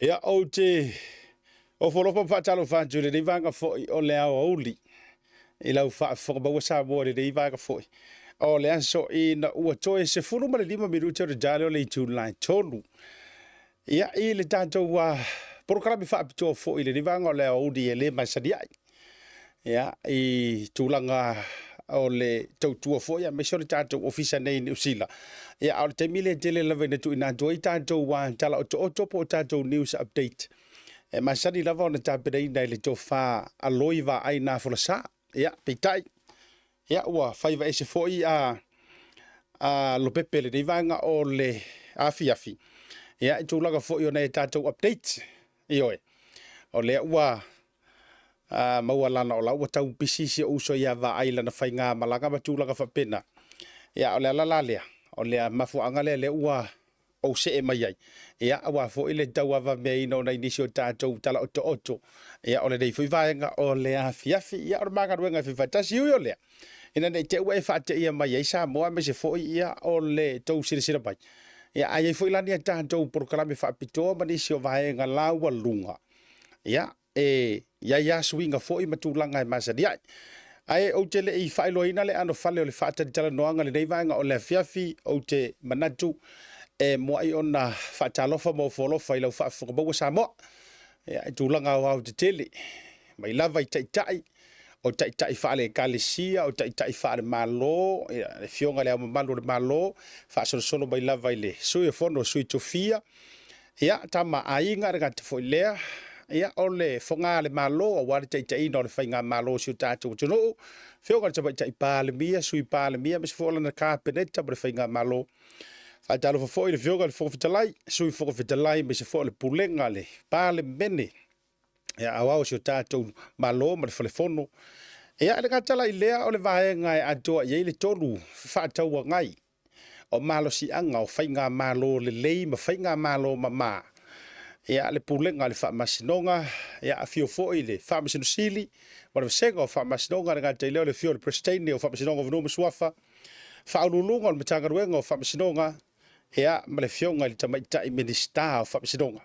Ia o te o folofa whaatalo whaatu le vanga foi o le ao auli. I lau whakabaua Samoa le vanga foi. O le anso I na ua toe se fulu ma le 5 minuta o jale o le July tonu. Ia I le tātou wa programi whaapitoa foi le vanga o le ao auli e le maisani ai. Ia I tūlanga o le tautua foi a meso le tātou ofisa nei ni usila. Ia o le temile tele lava ina tu ina doi tātou wa tala o topo o tātou news update. E masani lava ona tāpere ina le tō wha aloi wa aina fola sa. Ia, peitai. Ia ua whaiva ese foi a lopepe le vanga o le afi. Ia I tūlanga foi o nei tātou update. Ioe. O le ua maua lana o la ua tau pisisi o uso ia wa aila na whainga malanga matūlanga whapena. Ia o le alalea. O le mafuanga le ua o se e mai ai. Ia awa fo ile tau ava mea ino na inisi o tātou tala oto. Ia o le nei fui vaenga o le afi. Ia o manga ruenga fui Tasi ui o lea. Ina nei te ua e whaate ia mai ai Samoa me se fo ia o le tau sira mai. Ia ai fo ilani a tātou proklame whaapitoa manisi o vaenga laua lunga. Ia ia swinga fo I matulanga e masani ai. Ai o te le I whailoina le ano whale o le whaatari tala noanga le nei vaenga o le afiafi o te manatu e mo ai ona whaatalofa mo folofa I lau whaafukabaua Samoa. E tūlanga o au te tele. Mai lava I taitai. O taitai whaale kalesia, o taitai whaale malo, e fionga le ama malo le malo, whaasono mai lava I le sui e fono, sui tofia. Ia, tama ainga re gata fo lea. Ia, o le fonga le malo, o wale taitai no le whainga malo si o tātou tuno. Fionga le taitai pāle mia, sui pāle mia, mes fo na kāpeneta mo le whainga malo. Whaatalo fa foi le fionga le whakafitalai, sui whakafitalai me se foi le pulenga le pāle mene. Ia awao si o tātou malo ma le whalefono. Ia le katala I lea o le vaenga e atua I le tolu whaataua ngai. O malo si anga o whainga malo le lei ma whainga malo ma maa. Ia le pulenga le whaamasinonga, ia a fio foi le whaamasinosili, ma le vsenga o whaamasinonga nga te leo le fio le prestene o whaamasinonga vanu masuafa. Whaunulunga o le matangaruenga o whaamasinonga. Ia ma le fionga le tamaitai minista o whaamasinonga.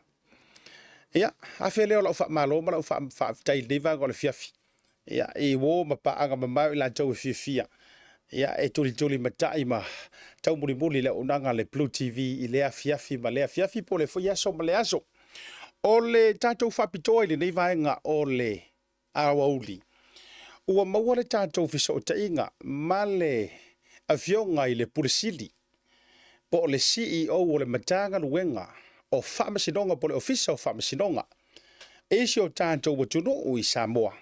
Ia a leo lau whaamalo ma lau whaafitai le vanga o le fiafi. Ia e wo ma paanga ma mau I la tau e fiafia. Ia e tuli matai ma tau muli le unanga le Blutv I lea fiafi ma lea fiafi po le foi aso ma le aso. O le tātou whapitoa I le nei vaenga o le awauli. Ua maua le tātou fiso o tainga ma le avionga I le puresili. Po le CEO o le matanga luenga o whaamasinonga po le ofisa o whaamasinonga. Esi o tātou watuno o I Samoa.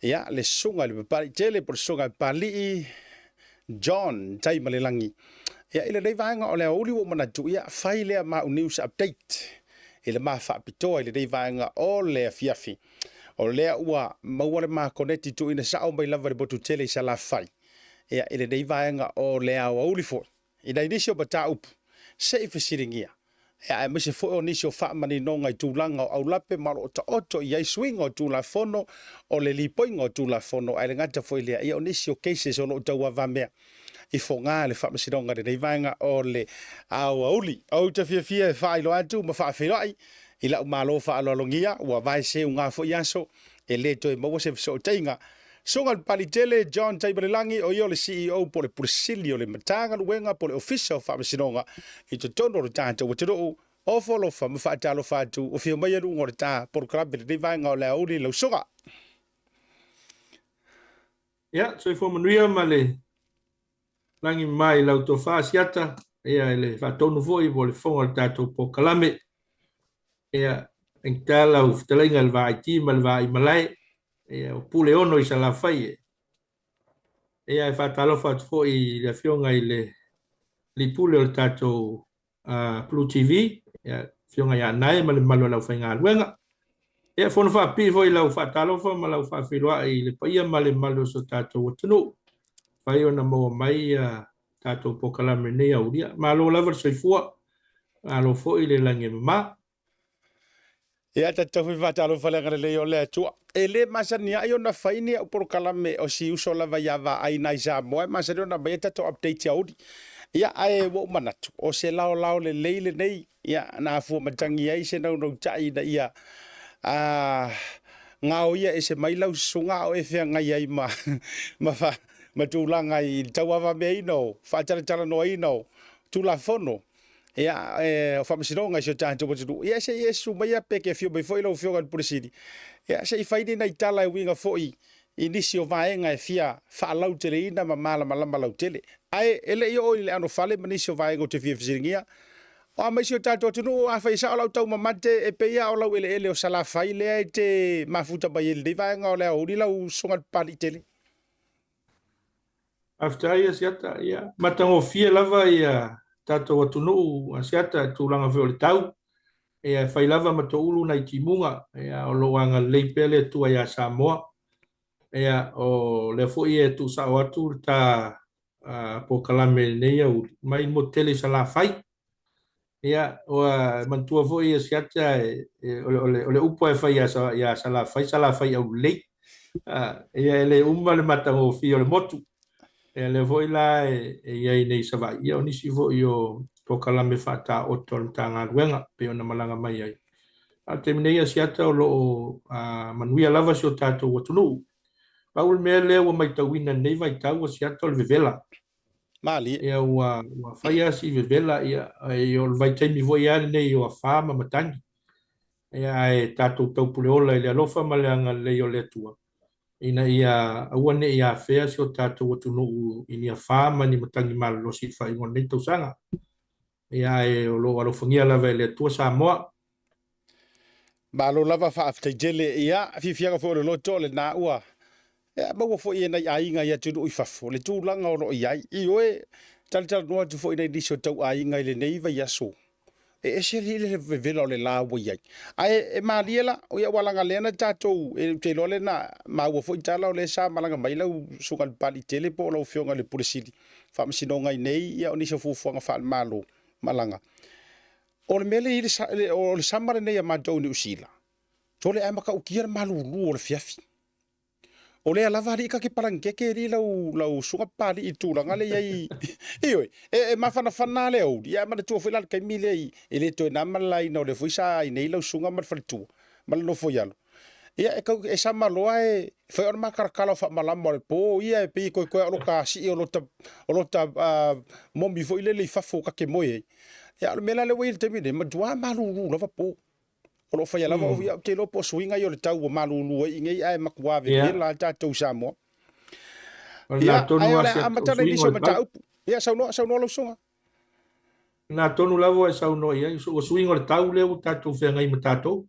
Ia le sunga le pali tele po le sunga pali John tai malelangi. Ia ile nei vaenga o le auli o manatu ia whai lea mau news update. Ile maa whaapitoa ile nei vaenga o le fiafi. O lea ua maua le maa koneti tu ina sao mai lava le botu tele I sa la whai. Ia ile nei vaenga o le auli fo. Ina inisio bata upu. Seife siringia. Ia me se fo o nisio whaamani nonga I tūlanga o aulape maro o ta oto I swing o tūla fono o le lipoinga o tūla fono ai le ngata fo ilea ia o nisio cases o lo taua vamea I fo ngā le whaamasinonga le nei vaenga o le auli. Au ta fia e whailo atu ma whaafiroi I lau malo whaalolongia ua vai se unga fo iaso e le toi maua se fiso o teinga. Songa palitele John Taibalelangi o yo le CEO po le puresili o le matanga luenga po le ofisa o whaamasinonga I to tono o tātou watero o folofa ma whaatalo whaatu o whio mai aru ngore tā por krabe le vaenga o le auli lau soga. Ia, so I manuia ma le langi mai lau to whaasiata ia le whaatonu foi po le whonga le tātou po kalame ia en tā lau whtalenga le vaiti ma le vai malai ia o pule ono I sa la whai ia e whaatalofa atu fo I le fionga I le pule o le tātou Blutv ia fionga ia nai ma le malo lau whainga luenga ia fono whaapi fo I lau whaatalofa ma lau whaafiroa I le paia ma le malo so tātou watunu whai ona maua mai tātou pokalame nei au ria ma lo lava soifua alo fo I le lange mama. Ia tātou whatalo whalenga le leo le atua. E le masani ai ona whaini au porokalame o si uso lava iawa ai nai Samoa. Masani ona mai tātou update audi. Ia ae wo manatu. O se lao le leile nei. ia na fu matangi ai se no tai na ia ngao ia e se mai lau sunga o e fea ngai ai ma tūlanga i tauawa me ino, whaatara no ino, tūla fono. Ia o whamasironga i so tātou watu. Ia se Yesu mai a peke fio mai foi lau fio gan purisiri. Ia se i whaine nei tala e winga foi i nisi o vaenga e fia whaalau tele ina ma malama lau tele. Ai ele i oi le ano fale ma nisi o vaenga o te fia fisiringia. O a maisi o tātou tunu a whaisa o lau tau mamate e peia o lau ele o sala whai lea e te mafuta mai ele. Dei vaenga o lea o ni lau sungat pali tele. After ia siata ia matango fia lava ia tato watunu siata tulanga vole tau ia fai lava matoulu na timunga ia o loanga leipele tu ia Samoa ia o le foi e tu sa watu ta po kalame nei au mai motele sala fai ia o mantua foi siata ole upo e fai ia sala fai au lei ia ele umma le matango fia le motu e le voi la e nei sava ia o nisi voi o to kalame fata o ton tanga ruenga pe ona malanga mai ai a te minei siata o lo manuia lava si o tato o tunu paul me le o mai tawina nei vai tau o siata o le vevela Mali. e o faia si vevela ia e o vai taimi voi ale nei o fama matangi e tato tau puleola le alofa maleanga le o le tua ina ia awane ia fea si o tātou atu nuu ini a whāma ni matangi malo si whai ngon nei tau sanga. Ia e o lo alofangia lava le tua Samoa. Malo lava whaaftai jele ia fifianga fo lo tole na ua. Ia maua fo ia nei ainga ia tunu i fafo. Le tūlanga o lo iai. I oe talitala noa tu fo i nei diso tau ainga i le neiva i aso. E se le vela o le la wa iai. Ai e maliela o ia walanga lena tatou e te lole na maua fo i tala o le sa malanga mai lau sungal pali tele po lau fionga le purisiri. Whaamasinonga i nei ia o nisa fufuanga whaal malo malanga. O le mele o le samare nei a matou ni usila. So le ai maka ukia malulu o le fiafi. O le alava ri ka ke parangeke ri lau sunga pali i tūranga le iai. Ioi, e mafana fana le au. Ia mana tua whailal kai mile i. E le toi namala i nau le fuisa i nei lau sunga mar whalitua. Mala no foialo. Ia e kau e sama loa e whai ona makarakala o whamalama o le po. Ia e pei koe koe alo ka si o lota momi fo ile le i fafo ka ke moe. Ia alo mela le wei le temine. Ma dua malulu lava po. O lo fai lava o ia te lo po swinga i o le tau o malulu i ngei ai makuave la tātou Samoa. Ia ai ole amatana i so mata upu. Ia sauno lo songa. Na tonu lavo e sauno ia o swinga le tau le o tātou whenga i matatou.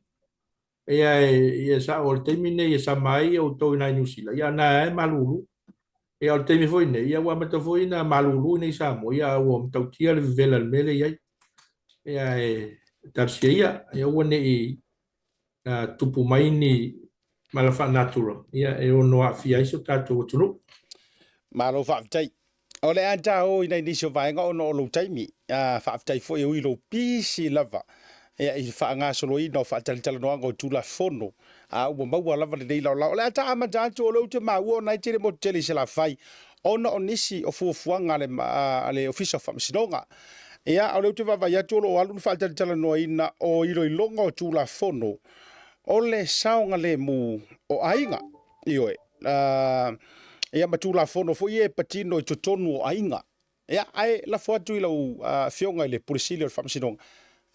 Ia sa o le teimine ia sa mai o tau ina New Zealand. Ia na e malulu. Ia o le teimi foi nei. Ia wamata foi na malulu nei Samoa. Ia o mtautia le vela le mele iai. Ia e tarsia ia ua nei tupu mai ni malafa natural. Ia e ono a fia iso tātou atunu. Malo whaafitai. O le anta o ina inisio vaenga o no lo taimi. Whaafitai fo e ui lo pisi lava. Ia i whaanga solo ina o whaatalitala noanga o tula fono. Ua maua lava le nei lau lau. O le anta amata atu o lau te maua o nai tere mo tele se la fai. Ona o nisi o fuafuanga ale ofisa whaamasinonga. Ia o leu te vava ia tolo o alun whaatalitala noa ina o iro i longa o tula fono. O le saonga le mu o ainga. Ioe. Ia matula fono fo ie patino i totonu o ainga. Ia ai la foatu i lau fionga i le purisili o whaamasinonga.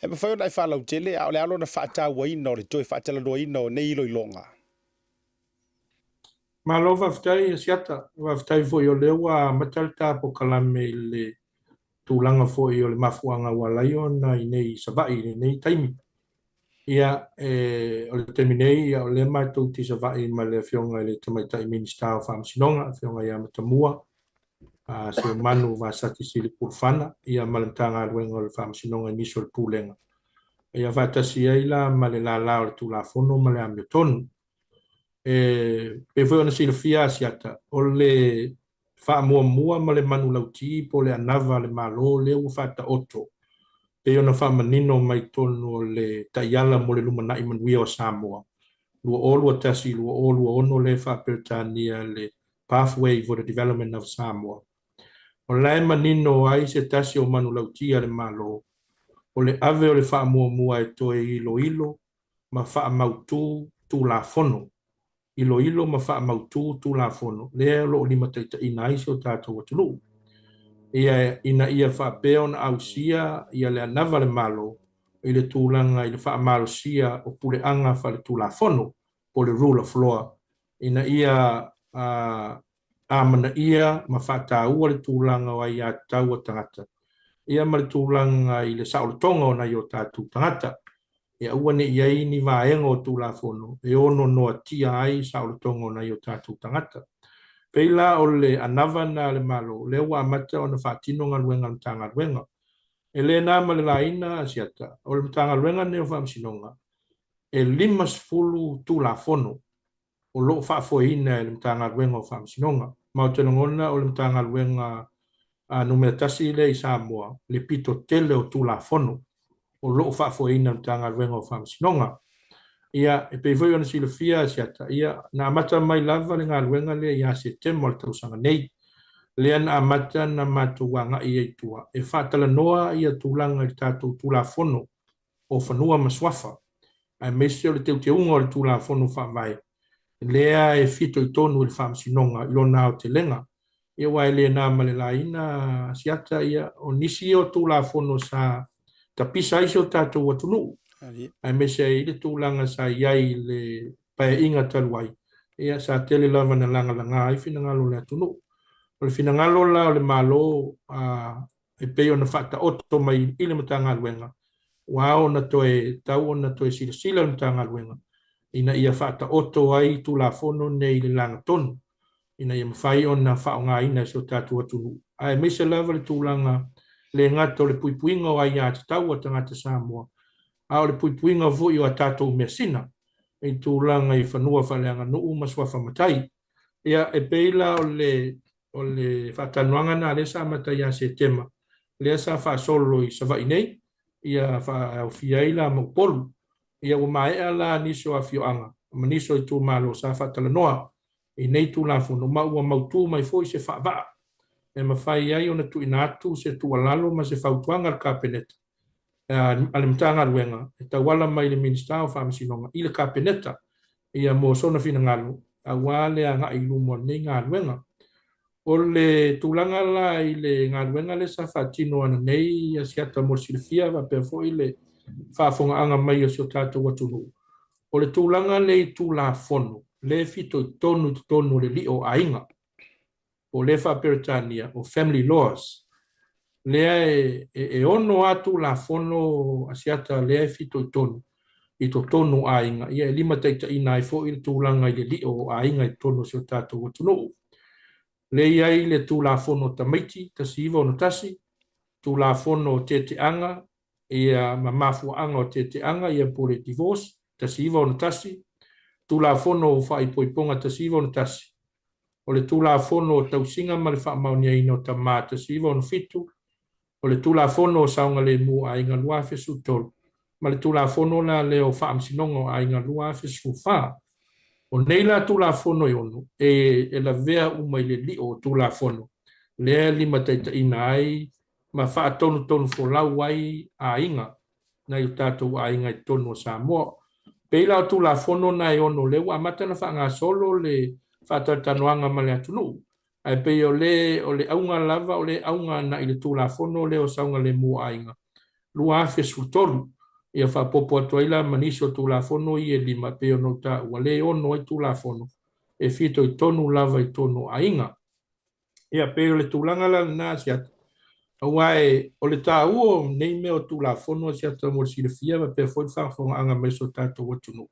E ma whaiona i whalau tele, o le alo na whaatawa ina o le toi whaatala noa ina o nei ilo i longa. Ma lo whaftai siata. Whaftai fo i o lewa matalta po kalame le tūlanga fo i o le mafuanga walai ona i nei savai, i nei taimi. Ia o le teminei ia o le mātou ti savai ma le fionga i le tamaitai minista o whaamasinonga, fionga ia matamua, se o manu wa sati sili purfana, ia malamtanga aluenga o le whaamasinonga niso le pūlenga. Ia whatasi eila ma le la o le tūlafono ma le amio tonu. Pe foi ona sila fia siata, o le whaamua ma le manu lauti po le anava le malo le u whata oto. Pe ona whamanino mai tonu o le taiala mo le lumanai manuia o Samoa. Lua olua tasi, lua olua ono le whaperetania le pathway for the development of Samoa. O lai manino ai se tasi o manu lautia le malo. o le ave o le whaamua e toe ilo ma whaamautu tu la fono. Ilo ma whaamautu tu la fono. Lea lo ni mataita ina isi o tātou atunu. Ina ia whaapea na ausia ia le anava le malo i le tūlanga i le whaamalo sia o pule anga wha le tū la fono o le rule of law. Ina ia amana ia ma whaataua le tūlanga o ia tau o tangata. Ia ma le tūlanga i le saolotonga o na i o tātou tangata. Ia ua ne ia ni vaenga o tū la fono. E ono noa tia ai saolotonga o na i o tātou tangata. Peila o le anava na le malo, le ua amata o na whaatino ngā luenga na tanga luenga. E le nā ma le laina asiata, o le tanga luenga neo whaamsinonga. E 5 tū la fono, o lo whaafoina e le tanga luenga o whaamsinonga. Ma o tena ngona o le tanga luenga numera tasi le i Samoa, le pito tele o tū la fono, o lo whaafoina le tanga luenga o whaamsinonga. Ia, e pe voi ona silofia asiata, ia, na amata mai lava le ngā luenga le ia se temo le tausanga nei. Lea na amata na matuanga i e tua. E whaatala noa ia tūlanga i tātou tūla fono o whanua maswafa. Ai meise o le teu te unga o le tūla fono whaamai. Lea e fito i tonu i le whaamsinonga i lona o te lenga. Ia wai lea nā male laina asiata ia o nisi o tūla fono sa tapisa isi o tātou watunu. Ai meise i le tūlanga sa iai le pae inga taluai. Ia sa tele lava na langa langa ai fina ngalo le atunu. O le fina ngalo la o le malo e peo na whata oto mai i le matanga luenga. Wao na toe tau o na toe sila sila le matanga luenga. Ina ia whata oto ai tūla fono nei le langa tonu. Ina ia mwhai o na whao ngā ina so tātua atunu. Ai meise lava le tūlanga le ngata o le puipuinga o ai ati tau o tangata Samoa. A le puipuinga vui o a tātou mea sina, e tūlanga i whanua whaleanga nuu maswa whamatai. Ia e peila o le whatanuanga na le sa matai a se tema. Lea sa whaasolo i savai nei, ia whaawhiaila mokpolu. Ia o mai ala niso a fioanga, ma niso i tū malo sa whatalanoa. I nei tūla whono maua mautu mai fo i se whaavaa. E mawhai ai o na tu inatu se tu alalo ma se whautuanga al kapeneta. Ale mtanga luenga e tawala mai le minista o whaamasinonga i le kapeneta ia mo sona fina ngalo a wale a ngai lumo nei ngā luenga o le tūlanga la i le ngā luenga le sa whaatino ana nei a siata mo silfia wa perfo i le whaafonga anga mai o sio tātou watunu o le tūlanga le i tūla fono le fito i tonu le li o ainga o le whaaperitania o family laws lea e ono atu la fono asiata lea fito i tonu ainga. Ia e 5 taita ina e fo i le tūlanga i le li o ainga i tonu sio tātou watunu. Lea i le tū la fono tamaiti, tasi iwa ono tasi, tū la fono te anga, ia mamafua anga o te anga, ia po le divorce, tasi iwa ono tasi, tū la fono whaipoiponga tasi iwa ono tasi. O le tū la fono tausinga ma le whaamaunia ino tamā tasi iwa ono fitu, o le tūla fono o saunga le mu a inga lua fesu tolu. Ma le tūla fono la le o whaamsinonga a inga lua fesu wha. O neila tūla fono i ono, e la vea umai le li o tūla fono. Lea 5 taita ina ai, ma wha tonu folau ai a inga, na i tātou a inga i tonu o Samoa. Peila o tūla fono na i ono le wa matana wha ngā solo le whatatanoanga ma le atunu. Ai pe o le aunga lava o le aunga na i le tūla fono le o saunga le mua ainga. Lua afe sutolu. Ia wha popo atuaila manisi o tūla fono i e 5 pe o nota ua le ono i tūla fono. E fito i tonu lava i tonu ainga. Ia pe o le tūlanga la na siata. Auae o le tā uo nei me o tūla fono siata mo le silifia ma pe foi whaafonga anga meso tātou watunu.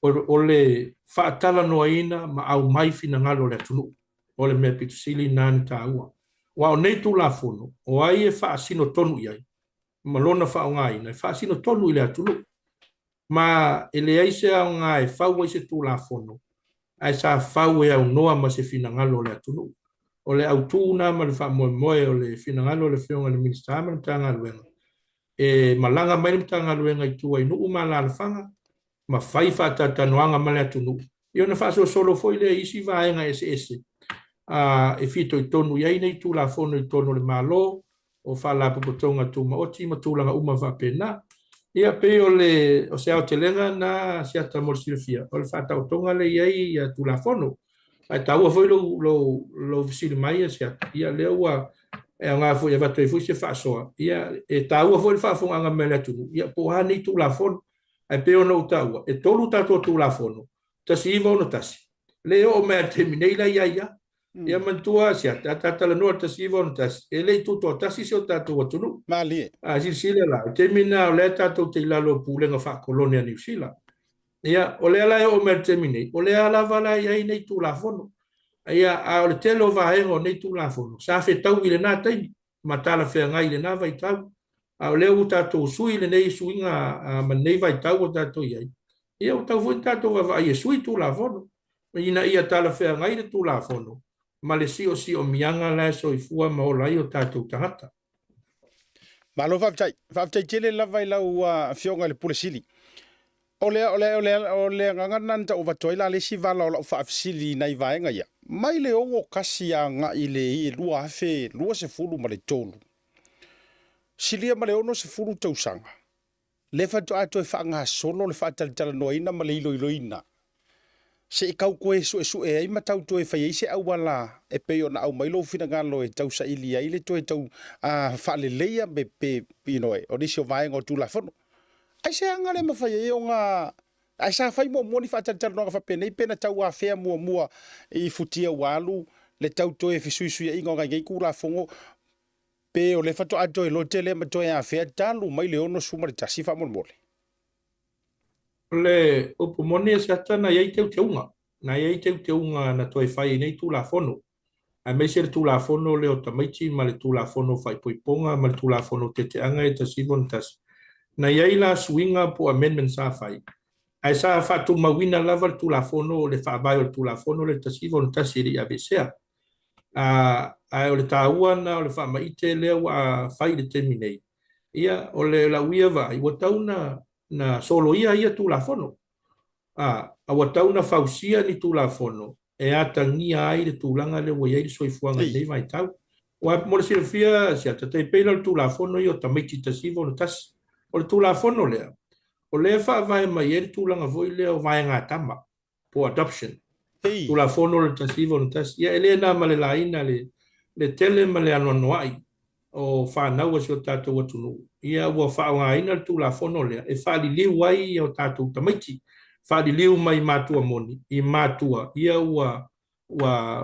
O le whaatala noa ina ma au mai fina ngalo le atunu. O le mea pitusili nani tā ua. Wa o nei tū la fono, o ai e whaasino tonu i ai. Ma lona whao ngai, nei whaasino tonu i le atunu. Ma e le aise au ngai, whau aise tū la fono. Ai sa whau e au noa ma se fina ngalo le atunu. O le au tūna ma le wha moe o le fina ngalo le whionga le minista ama le tanga luenga. E malanga mai le tanga luenga i tua i nuu ma la whanga, ma whai whaatatanuanga ma le atunu. I ona whaaso solo foi le isi vaenga ese. E fito i tonu iai nei tūla fono i tonu le malo, o whala puputonga tuma o tima tūlanga uma whapena. Ia pe o se au te lenga na siata morsilfia. O le whatau tonga le iai ia tūlafono. Ai taua foi lo visiri mai siata. Ia lea ua e ngā fo ia watu e fui se whaasoa. Ia e taua foi le whaafonga anga mele atunu. Ia poha ni tūlafono. Ai pe ona utaua. E tolu tato tūlafono. Tasi iwa ona tasi. Leo o mea te mineila ia. Ia mantua siata. Tata la noa tasi iwa ona tasi. E lei tuto tasi se o tato watunu. Mali. Sile la. Te mina o le tato te ilalo pulenga whakolonia New Zealand. Ia o le ala o mea te minei. O le ala wala ia nei tūlafono. Ia a o le telo vaenga o nei tūlafono. Sa fe tau i le nā taimi. Matala whea ngai le nā vai tau. A o leo tato sui le nei suinga ma nei vai tau o tato iai. Ia o tau fwoi tato wa ia sui tūlafono. Ina ia tala whea ngai le tūlafono. Ma le si o mianga la so i fua ma o lai o tato tangata. Malo whaptai tele lava i lau fionga le pulesili. O le ngangananta o watoi la le si vala o lau whaafisili nei vaenga ia. Mai le ongo kasi a nga i le i lua hafe, lua se fulu ma le tolu. Silia ma le ono se fulu tausanga. Le whatu ato e whaanga solo le whaatalitala noaina ma le iloina. Se i kau koe su e ai matau to e whai eise au wala e peo na au mailo fina ngalo e tau sa ili ai le to e tau whaale leia me pe pinoe. O nisi o vaenga o tūlafono. Ai se anga le mawhai e o ngā ai sa whai mua ni whaatalitala noa whapenei pena tau a whea mua i futia walu le tau to e whisuisui e inga o ngai kura fongo pe o le whatu ato e lote le mato e a whea talu mai le ono suma le tasi wha mole. Le upumoni se atana iai te unga. Na iai te unga na toi whai nei tūlafono. A me se le tūlafono le o tamaiti ma le tūlafono whai poiponga ma le tūlafono te anga e tasi vontas. Na iai la swinga po amendment sa whai. Ai sa whatu mawina lava le tūlafono le whaavai o le tūlafono le tasi vontas i ri abesea. Ai o le tāuana o le whaamaite leo a whai le teminei. Ia o le lauia vai wa tauna na solo ia tūlafono. A watauna fausia ni tūlafono. E atangia ai le tūlanga le wa iai soifuanga nei vai tau. Wa mora silfia si ata te peila le tūlafono i o tamaiti tasivo no tas. O le tūlafono lea. O le whaavai mai e le tūlanga voi lea o vai ngā tama. Po adoption. Tūlafono le tasivo no tas. Ia elena ma le laina le tele ma le anoanoai. O whanau si o tātou atunu. Ia ua whaongaina le tūlafono lea. E whaaliliu ai o tātou tamaiti. Whaaliliu mai mātua moni. I mātua. Ia ua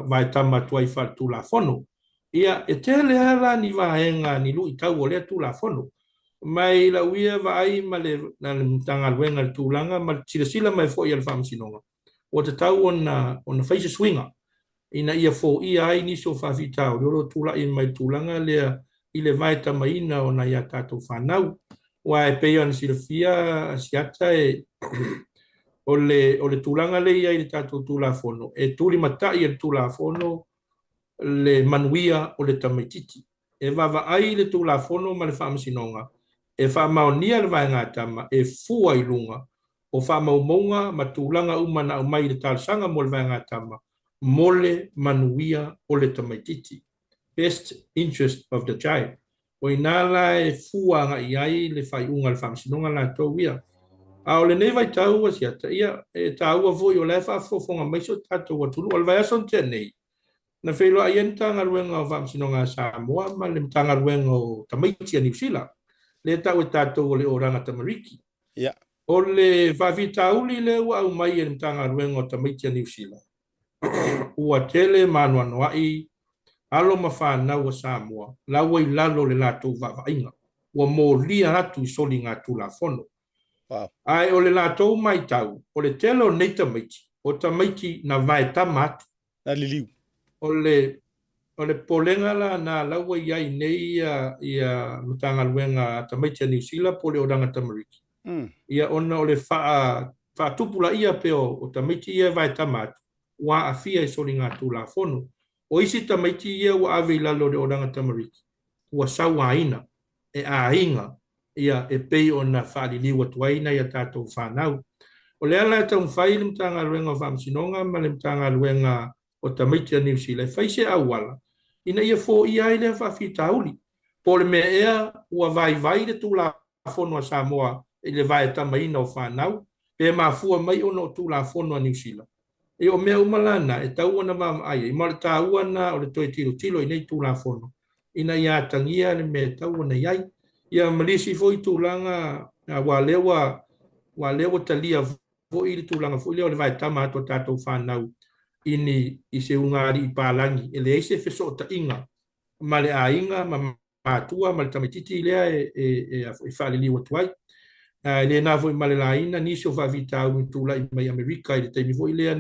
vai tamatua i wha tūlafono. Ia e tele ala ni vaenga ni lui tau o lea tūlafono. Mai la uia vai ma le mtanga luenga le tūlanga ma sila mai fo i al whaamsinonga. O te tau ona whaise swinga. Ina ia fo ia ai niso whawhitau. Roro tūla i mai tūlanga lea i le vai tamaina o na ia tātou whanau. Wa e peo an silfia asiata e o le tūlanga le ia i le tātou tūlafono. E tūli matai e tūlafono le manuia o le tamaititi. E wawa ai le tūlafono ma le whaamasinonga. E whaamaonia le vai ngā tama e fua i lunga. O whaamaumonga ma tūlanga umana au mai le tālsanga mo le vai ngā tama. Mole manuia o le tamaititi. Best interest of the child. O inala e fua nga iai le whai unga le whaamsinonga la tau ia. A o le nei vai tau wa siata ia e tau a voi o le whaafofonga maiso tātou atunu o le vai ason te nei. Na whelo a ien tanga ruenga o whaamsinonga Samoa ma le tanga ruenga o tamaiti a New Zealand. Le tau e tātou o le oranga tamariki. Yeah. O le whawhitauli le ua au mai e le tanga ruenga o tamaiti a New Zealand. Ua tele manua noai alo ma whanau a Samoa, laua i lalo le lātou wawaiga, ua mōlia atu i soli ngā tūlafono. Wow. Ai o le lātou mai tau, o le telo nei tamaiti, o tamaiti na vai tama atu. Na liliu. O le polenga la na laua i ai nei ia matanga luenga tamaiti a New Zealand po le oranga tamariki. Ia ona o le whaatupula ia peo o tamaiti ia vai tama atu, ua afia i soli ngā tūlafono. O isi tamaiti ia ua ave lalo le oranga tamariki. Ua saua aina, e ainga, ia e pei o na whaaliliwa tuaina ia tātou whanau. O le ala e tau mwhai le mtanga luenga o whaamsinonga, ma le mtanga luenga o tamaiti a New Zealand. Whaise awala, ina ia fo ia i le whawhitauli. po le me ea ua vai le tula fono a Samoa i le vai tamaina o whanau pe mafua mai ona o tula fono a New Zealand e o mea umalana e tau ana mama ai i mara tāua na o le toe tilo i nei tula fono ina ia tangia le me tau ana iai ia malisi foi tūlanga wa lewa talia foi le tūlanga foi leo le vai tama ato tātou whanau ini i se ungari i pālangi e le eise feso ta inga ma le a inga ma matua ma le tamititi lea e whale liwa tuai le na foi ma le la ina nisi o whawita au tūla i mai Amerika i le teimi foi lea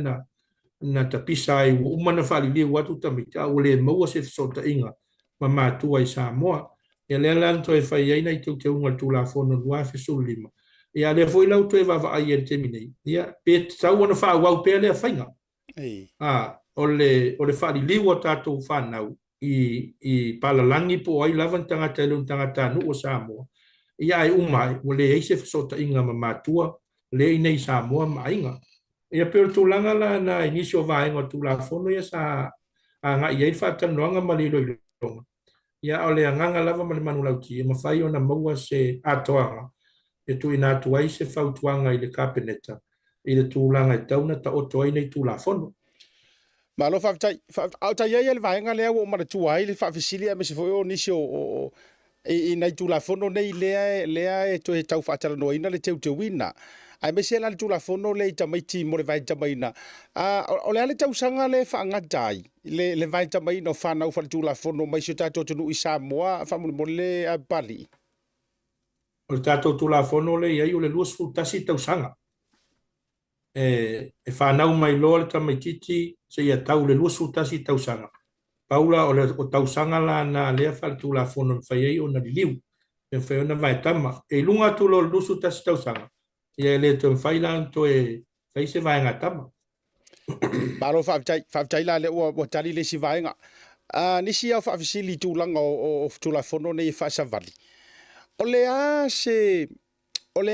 na tapisa ai umana whale liwa atu tamiti au le maua se feso ta inga ma matua i Samoa e le lanto e whai aina i te unga tūla fono lua feso lima ia le foi lau toe wawa ai e te minei ia pe tau ana wha wau pe lea whainga o le whali liwa tātou whanau i palalangi po ai lawan tangata ilun tangata nu o Samoa ia ai umai o le eise whasota inga ma matua le i nei Samoa ma inga ia pero tūlanga la na inisio vaenga tūla fono ia sa a nga iei whatanoanga malilo i longa ia o le anganga lava ma le manulauti ma whai o na maua se atoanga e tu ina tuai se whautuanga i le kapeneta i le tūlanga i tauna ta oto ai nei tūla fono ma lo fa tai ia le vaenga le o ma tu ai le fa fisili me se foi o nisi o i nei tula fono nei le e to e tau fa tala no ina le teu wina ai me se la tula fono le tamaiti mo le vai tamaina o le ale tau sanga le fa ngatai le vai tamaina fa na fa tula fono mai se tato tu i Samoa fa mo le a Bali o le tato tula fono le ia o le luas Tasi tau sanga e whanau mai loa le tamaititi se ia tau le luasu Tasi tausanga. Paula o tausanga la na lea whaltu la fono whaiei o na liu. E whai ona vai tama. E lunga tu lo luasu Tasi tausanga. Ia le tu whai la anto e whai se vai ngā tama. Paro whawtai la le o tari le si vai ngā. Nisi au whawhisili tūlanga o tūla fono nei whaasavali. O le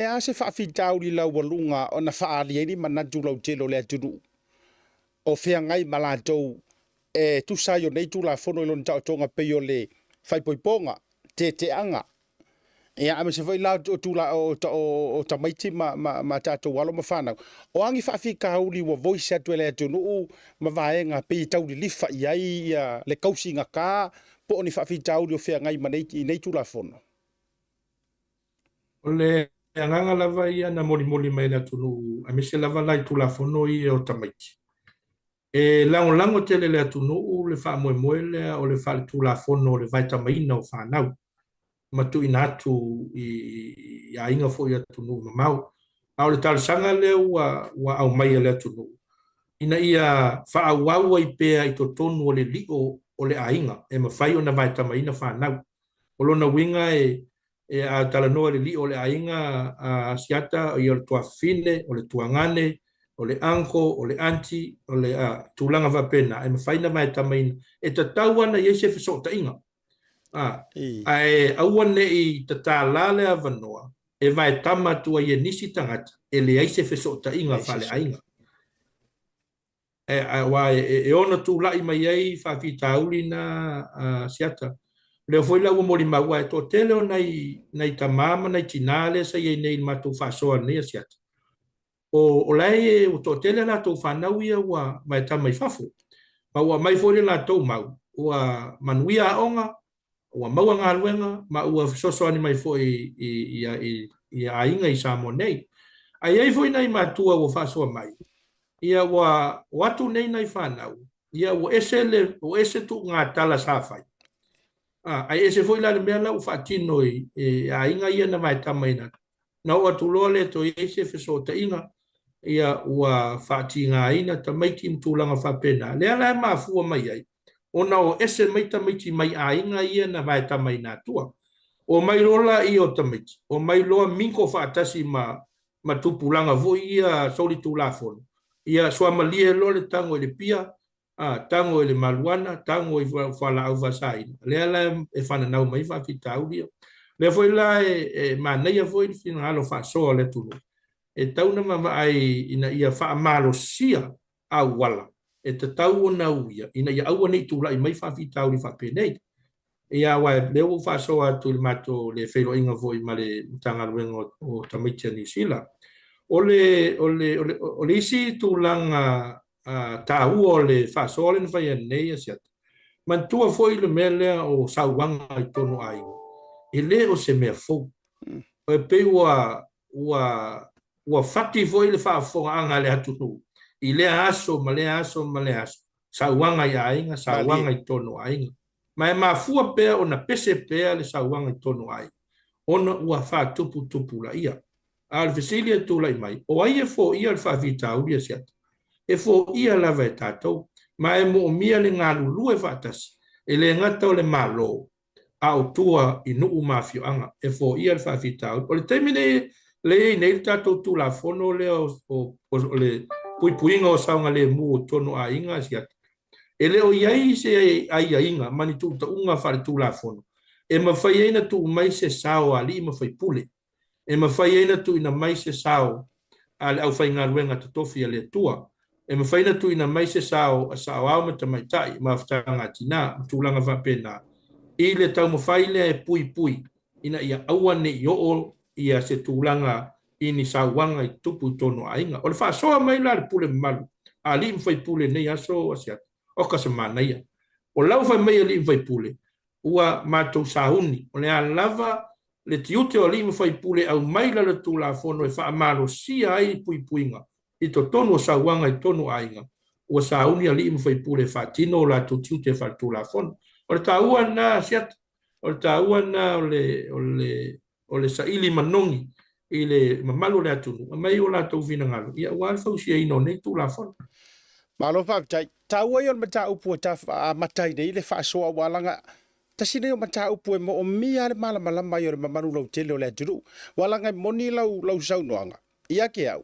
a se whaafitau li lau walunga o na whaalieni manatu lau telo le atunu. O whea ngai malatou e tusai o nei tūla fono ilon tau tonga peo le whaipoiponga te anga. E a me se whai lau tūla o tamaiti ma tātou walo ma whanau. O angi whaafikau li wa voice atu le atunu ma vaenga pe tau li lifa i ai le kausi ngā kā po o ni whaafitau li o whea ngai ma nei tūla fono. O le anganga lava ia na moli mai le atunu. A me se lava lai tūla fono i o tamaiti. E lango tele le atunu le wha moe le o le wha le tūla fono le vai tamaina o whanau. Matu ina atu i a inga fo i atunu mamau. A o le talasanga le wa au mai le atunu. Ina ia wha au au ai pea i to tonu o le liko o le a inga. E ma whai o na vai tamaina whanau. O lona winga a talanoa le li o le ainga a siata o i o le tuafine, o le tuangane, o le anko, o le anti, o le tūlanga wapena, e mawhaina mai tamaina, e ta tauana i eise fiso ta inga. E auane i ta tā lale a vanoa, e vai tamatua i e nisi tangata, e le eise fiso ta inga whale ainga. E ona tūlai mai ei whawhita auli na siata, le foi la mo li mawa e to tele nei tamama nei tinale sa ye nei matu faso ne siat o lai o to tele la to fa na wi wa mai ta mai fafu ma wa mai foi la to mau wa manuia onga wa mau nga luenga ma wa so ani mai foi i ainga i samo nei ai foi nei matu o faso mai ia wa watu nei nei fa na ia o ese tu nga tala sa fai ai ese foi la mea la ufatino a inga ia na mai tamaina na o atuloa le to ese feso ta inga ia ua fatinga ina tamaiti mtulanga whapena le ala ma fua mai ai ona o ese mai tamaiti mai a inga ia na mai tamaina tua o mai rola i o tamaiti o mai loa minko fatasi ma tupulanga vo ia soli tulafon ia soama lie lo le tango le pia tango le maluana tango i fala au vasai le ala e fana nau mai fa fitau dia le foi la manai foi fina alo fa so le tu e tau na mama ai ina ia fa malo sia au wala e te tau na uia ina ia au nei tu la mai fa fitau ni fa penei ia wa le o fa so atu le mato le felo inga vo i male tanga wengo o tamitia ni sila ole isi tu langa ta u ole fa so le fa ye nei asia man tu fo i le mele o sauanga i tonu ai e le o se me fo e pe ua fati fo i le fa fo anga le atu tu i le aso ma le aso sauanga ia ainga sauanga i tonu ainga mai mafua pea ona pese pea le sauanga i tonu ai ona ua fa tupu la ia al fesilia tu lai mai o ai e fo ia le fa vita u ia siat e fo ia lava e tatou ma e mo mia le ngalu e fa tas e le ngata o le malo au tua i nuu mafioanga e fo ia le fa vita o le temine le nei tatou tu la fono le o le puipuinga o saunga le mu tonu ainga siat e leo iai se ai ainga mani tu ta unga fare tu la fono e ma fai ina tu mai se sao ali ma fai pule e ma fai ina tu ina mai se sao al au fai nga ruenga to tofi ale tua e ma fai ina tu ina mai se sao a sao au ma mai tai ma ftanga tina tu langa va pena i le tau ma fai le e pui ina ia awane yo ia se tu langa ini sauanga i tupu tono ainga o le fa so mai la pule malu ali ma fai pule nei aso asia o ka semana ia o lau fai mai ali fai pule ua matou sauni o le lava le tiute o ali fai pule au mai la le tula fono e fa amalo sia ai puipuinga i to tonu sauanga i tonu ainga ua sauni ali fai pule fa tino la tu tiute fa tula fono o le taua na siat o le taua na o le saili manongi i le mamalu le atunu mai o la tu vina ngalo ia ua alfa usia ino nei tula fono malo fa tai taua yon mata upu ta matai nei le fa so walanga tasine o mata upu mo o mia le mala mala mai o mamaru lo tele o le tulu walanga moni lau sau noanga ia ke au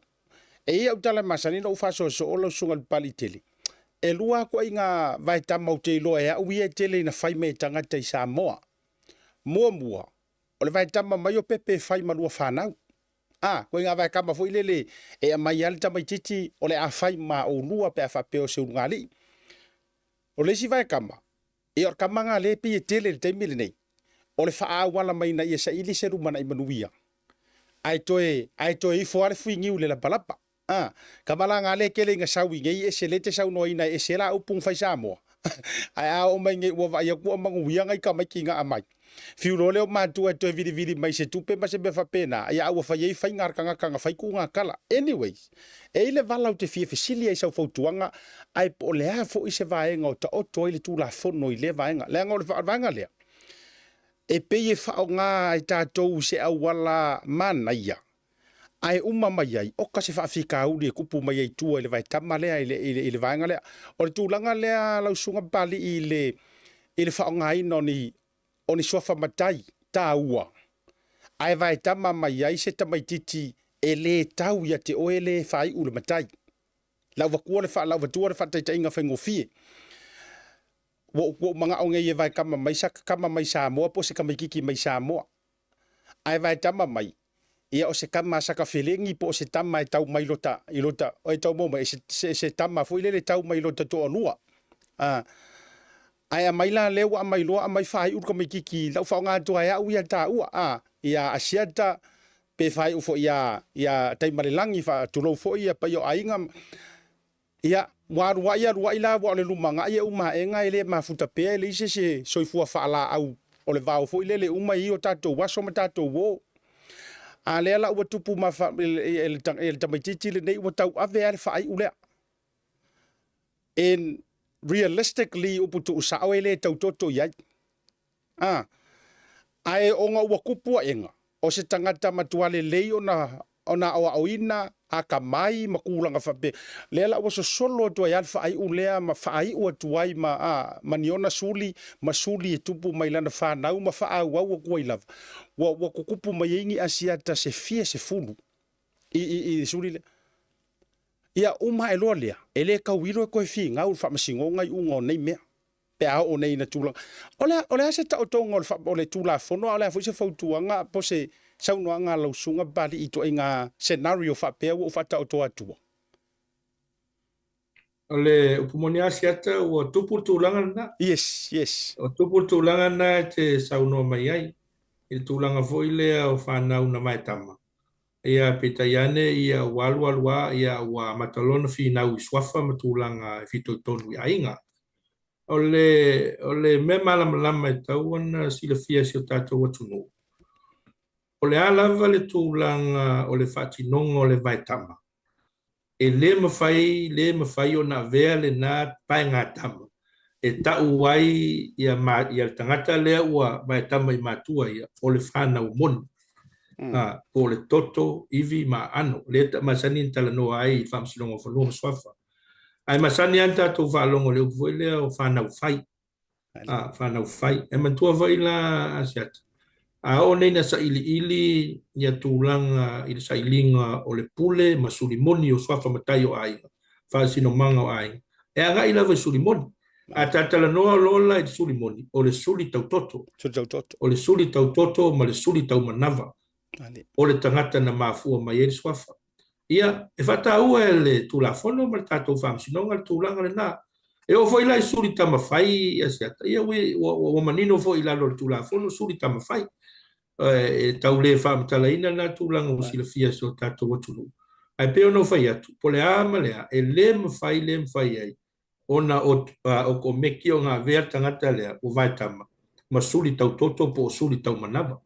e ia utala masani no fa so lo sungal pali tele e lua ko inga vai tamau te lo e au ia tele na fai me tanga te Samoa mua o le vai tama mai o pepe fai malua fanau ko inga vai kama foi lele e mai al tamai titi o le afai ma o lua pe afa pe o se ngali o le si vai kama e or kama nga le pi tele te mil nei o le fa wala mai na ia sa ili se rumana i manuia ai toe i foare fui ngiu le la palapa kamala nga le kele nga sawi ngai e se lete sau no ina e se la upung fai Samoa ai o mai ngai wa vai ku mangu ia ngai kama kinga amai fiu lo le ma tu to vidi mai se tupe ma se be fa pena ia wa fai fai ngar kanga fai ku nga kala anyways e le vala te fi fisilia sa fotuanga ai po le a fo i se vai nga o to ile tu la fo no ile vai nga le nga va nga le e pe e fa nga ai tatou se au wala mana ia ai mai ai o ka se fa fika u le kupu mai ai tu ile vai tamale ile vai nga le o le tu langa le la sunga bali ile fa nga ai no ni oni sofa matai taua ai vai tama mai ai se tamai titi ele tau ia te oele fai ule matai la va kuole fa la va tuore fa te inga fa ngofie wo manga onge ye vai kama mai sak kama mai Samoa po se kama kiki mai Samoa ai vai tama mai ia o se kama saka felingi po se tama tau mai lota ilota o tau mo mai se tama fo ile tau mai lota to lua ai mai la leu a mai loa mai fai u kama kiki lau fa nga to ia u ia ta u ia asiata pe fai u fo ia tai marilangi fa tu lo fo ia pa yo ainga ia wa ila wa le lumanga ia uma enga ile mafuta pe ile se soifua fa la au o le vao fo ile le uma i o tato waso matato wo a le la u tupu ma fa el tamititi le nei o tau ave al fa ai ule in realistically uputu usao ele tau toto ia ai onga wa kupu enga o se tangata matuale lei ona o ina aka mai makulanga fa be lela o so solo to ya fa ai ulea ma fa ai o tuai ma maniona suli masuli tupu mai lana fa na uma fa au wa ko ila wa kupu mai ingi asiata se fie se fulu i suli ia uma elolia ele ka wilo ko fi nga u fa masingo ngai ungo nei me pe a o nei na tula ole se ta o tongo fa ole tula fono ole fu se fautuanga po se sauno anga lau sunga bali i to inga scenario fa pe o fa ta o to atu ole upumoni asiata o tupu tulanga na Yes. o tupu tulanga na te sauno mai ai i tulanga foi le o whanau na mai tama ia pita iane ia walua ia wa matalona finau i swafa ma tulanga fitotonu i ainga ole me malama e tau ana silafia si o tatou atunu o le alava le tūlanga o le whatinonga o le vaitama. E le mawhai o na vea le nā pai ngā tama. E tau wai ia le tangata lea ua vaitama i mātua ia o le whanau moni. Po le toto, iwi, ma ano. Le masani tala noa ai i whamsilonga whanua maswafa. Ai masani anta tō whalongo leo kufoi lea o whanau whai. Whanau whai. E mantua wai la asiata. O nei na saili ia tūlanga i le sailinga o le pule ma sulimoni o swafa matai o ainga. Whaasino manga o ainga. E anga i lawa i sulimoni. A tatala noa lola i sulimoni o le suli tau toto. O le suli tau toto ma le suli tau manava. O le tangata na mafua mai e swafa. Ia, e whata ua e le tūlafono ma le tātou whaamsinonga le tūlanga le nā. E o foi la i suli tamawhai i asiata. Ia o manino foi la lo le tūlafono suli tamawhai. E tau le whaamtalaina na tūlanga o silafia so tātou atunu. Ai peo no whai atu, po le ama lea, e le mwhai ai, ona o ko meki o ngā vea tangata lea, o vaitama, ma suli tau toto po o suli tau manava.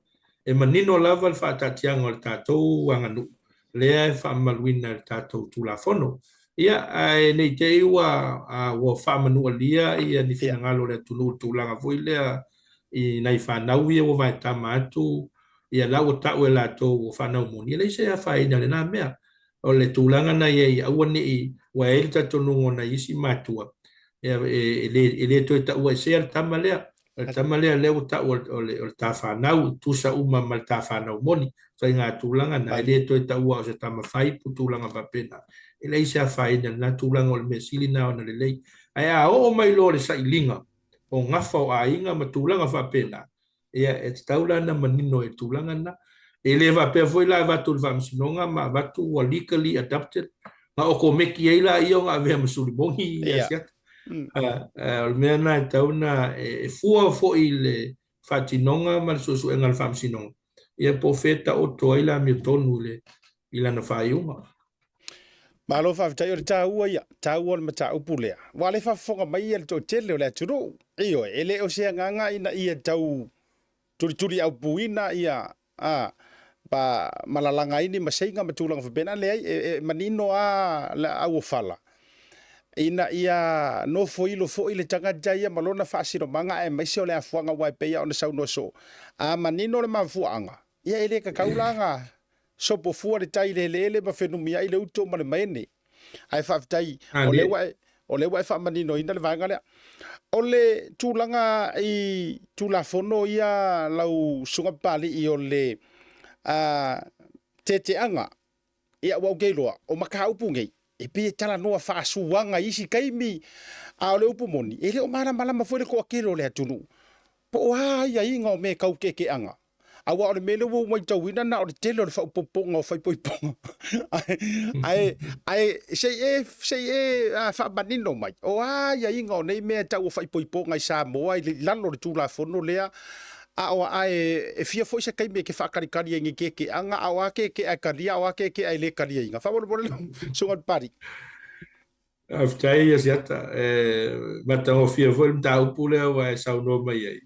E manino lava le whaatatianga o le tātou wanganu, lea e whaamaluina le tātou tūlafono. Ia, nei te iwa o whaamanua lia, ia ni whinangalo le tunu tūlanga voi lea, i nei whanau ia o vai tama atu, ia lau o tau e la tō o whanau moni. Ia leise a whaina le nā mea, o le tūlanga na ia i aua ni i wa e ta tonungo na isi mātua. E le toi ta ua e sea le tama lea, le tama lea leo tau o le tā whanau, tusa uma ma le tā whanau moni, so i ngā tūlanga na e le toi ta ua o se tama whai pu tūlanga wapena. E leise a whaina le nā tūlanga o le mesili na o na le lei. Ai a o mai lo le sa ilinga, o ngafa o ainga ma tūlanga whapena. Ia e taula na manino e tūlanga na. E le wapea foi la watu le whamsinonga ma watu wa legally adapted. Nga o ko meki eila i o ngā vea masuri bongi i asiat. O mea na e tauna e fua fo i le whatinonga ma le susu e ngal whamsinonga. Ia po feta o toa ila mi tonu le ila na whaiunga. Malo whawhitai o le tāua ia, tāua le mata upu lea. Wa le whawhonga mai le tō tele o le aturu. Iyo, e le o sea nganga ina ia tau turi au puina ia, ba malalanga ini maseinga matulanga whabena le ai, e manino la au whala. Ina ia no foilo fo ile tanga jaya malona whaasiro manga e maise o le afuanga wai peia o na sauno so. Manino le mafuanga. Ia ele ka kaulanga. So po fua le tai le ma whenumia i le uto ma le maene. Ai whawhitai, o le wai whamanino ina le vanga lea. O le tūlanga i tūlafono ia lau sunga pali i o le te anga. Ia wau keiloa, o maka upu ngei. E pe tala noa whaasuanga isi kaimi a o le upu moni. E le o mana malama fwere ko akelo le atunu. Po o ia inga o me kau keke anga. Awa o le mele wo mai tauina na o le tele o le whaupoponga o whaipoiponga. Ai sei e whamanino mai. O ia inga o nei mea tau o whaipoiponga i Samoa i lalo le tūlafono lea. O e fia foi se kai me ke whakarikari ingi keke anga a o ke a karia o ke a le karia inga. Whamole sungat pari. Aftai asiata, mata o fia foi mta upule o e sauno mai ai.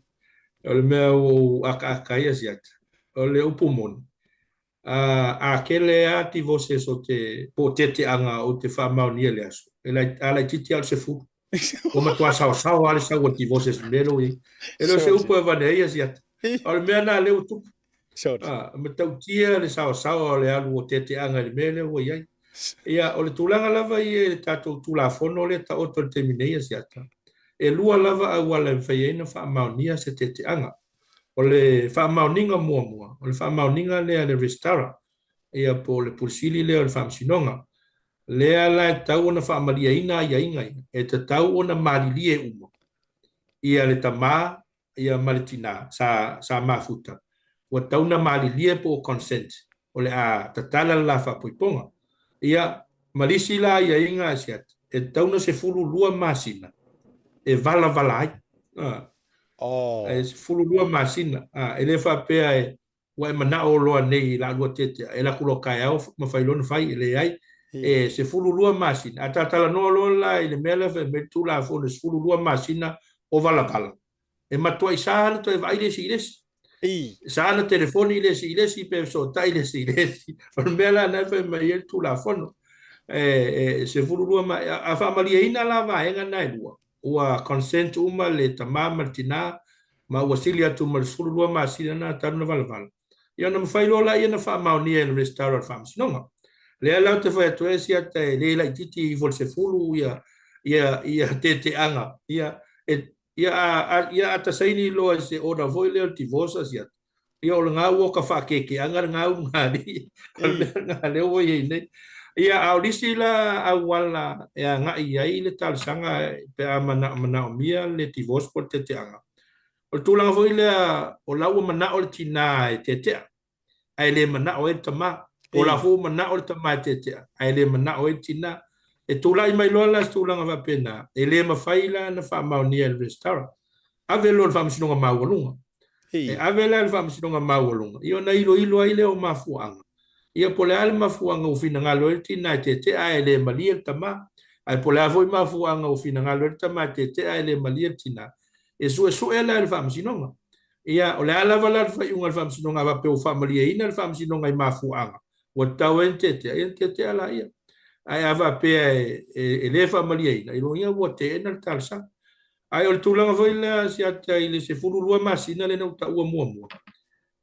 O le mea o aka ia siata. O le upumon. A kele ati vose so te po te anga o te whamau ni ele aso. Ala titi al se fu. O matua sao ale sa o ti vose melo i. Ele se upo e vanei ia siata. O le mea na le utupu. Ma tau tia le sao le alu o te anga le mele o iai. Ia o le tūlanga lava i e tātou tūlafono le ta oto le teminei ia siata. E lua lava au ala mwhaiena whaamaunia se te anga. O le whaamauninga mua. O le whaamauninga lea le restara. Ia po le pulsili lea o le whaamsinonga. Lea la e tau ona whaamalia ina ia ingai. E te tau ona marilie uma. Ia le tamā, ia maritina, sa mafuta. Wa tau na marilie po consent. O le a tatala la whapoiponga. Ia malisi la ia inga asiat. e tauna se fulu lua masina e vala ai e se fulu lua masina e le fa pe e wa mana o lo nei la lua tete e la kulo kai au ma fai lon fai le ai e se fulu lua masina ata tala no lo la ile mele fe me tu la fo se fulu lua masina o vala e matua isa to e vai le sigles sa na telefoni le sigles pe so tai le sigles on mela na fe me tu la fono se fururua ma a whaamalia ina la vaenga nai lua. Ua consent uma le tamā martina ma ua sili atu ma le fururua ma sila na taruna valavala. Ia na mawhailo la ia na whaamaunia na restaurant whaamsinonga. Lea lau te whai atoe si ata e leila i titi i vol se furu ia te anga. Ia ata saini loa se ora voi leo tivosa si ata. Ia o le ngā ua ka whaakeke anga ngā ngāri. Ngā leo voi ei nei. Ia au lisi la au wala ia ngai ai le talsanga pe a mana o mia le divorce por te anga. O tulanga foi le o lau mana o tina e te ai le mana o e tama o la fu mana o tama te ai le mana o e tina e tulai mai lola tulanga va pena e le mafaila na fa maunia le restaurant ave lo fa msinonga mawolunga e ave la fa msinonga mawolunga io na ilo ai le o mafuanga ia pole ale mafuanga ufina ngalo e tina te ai le malia tama ai pole a foi mafuanga ufina ngalo e tama te ai le malia tina e su ela le fam sinonga ia ole ala vala fa unga fam sinonga va pe o familia ina fam sinonga i mafuanga o tawente te ala ia ai ava pe e le familia ina i roia o te ena talsa ai o tulanga foi le si ata ile se furu lua masina le no ta ua mua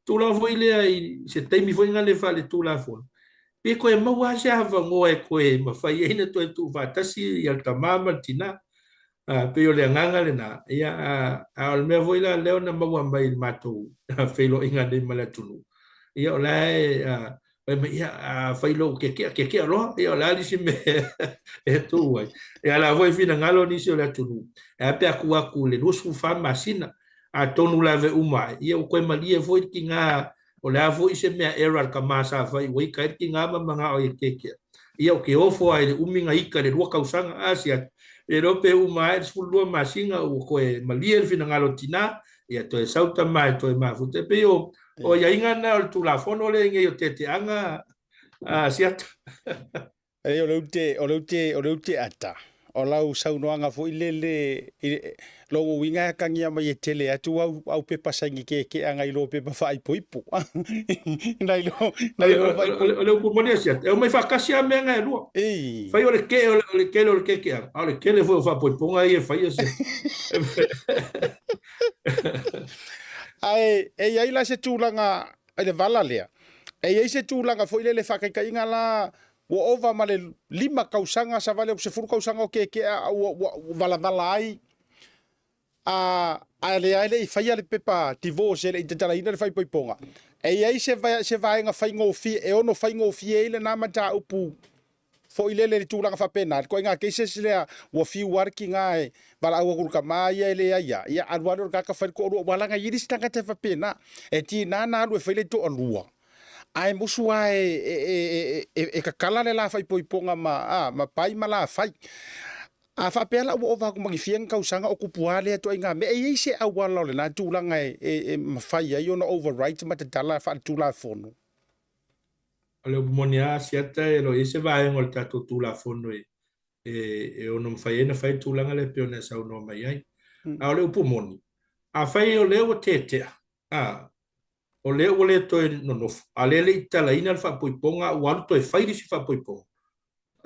tula foi le se taimi foi ngale fa le tula fo pe ko e maua se ava ngo e ko e ma fai ina to tu va tasi ia tamama tina pe o le nganga le na ia a me foi la leo na maua mai mato felo inga de mala tulu ia ola e ia fai lo ke lo ia ola li se me e tu ai ia la voi fina ngalo ni se la tulu e pe aku le no su fa masina a tonu lave uma ia o koe malia foi ki ngā o lea foi se mea era ka masa fai wai kai ki ngā manga o i keke ia o ke ofo ai le uminga ika le rua kausanga asia e rope uma e sfulua masinga o koe malia le fina ngalo tina ia to e sauta mai to e mafute pe o ia inga na o tu la fono le nge o te anga asia e o leute ata o lau saunoanga fo ile logo winga kangia mai tele atu au pe pasangi ke anga ilo pe fai poipo nai lo le ko monia sia e mai fa kasia me nga lo fai o le ke o le ke le fo fa poipo nga e fai ese ai la se tulanga le vala lea ai se tulanga fo ile le fa kai nga la wo ova male lima kausanga sa vale se furu kausanga ke vala ai a le i fai le pepa divorce le tala ina le fai poiponga ai se vai nga fai ngofi e ono fai ngofi e le na mata upu fo ile le tulanga fa pena ko nga ke se le wo fi working ai vala o ku mai le ia alwalo ka fai ko wala nga yiri stanga te fa pena e ti na lu fai le to alua ai musua e kakala le la fai poiponga ma pai ma la fai a fa pela o va ko magifien kausanga o kupuale to inga me e se a wala le na tulanga e ma fai ai ona override ma te tala fa tula fono ale monia siata e lo ese va en o tato tula fono e ono fai na fai tulanga le peona sa no mai ai a le upumoni a fai o le o tete o le to no ale le tala ina fa poiponga o alto e fai si fa poiponga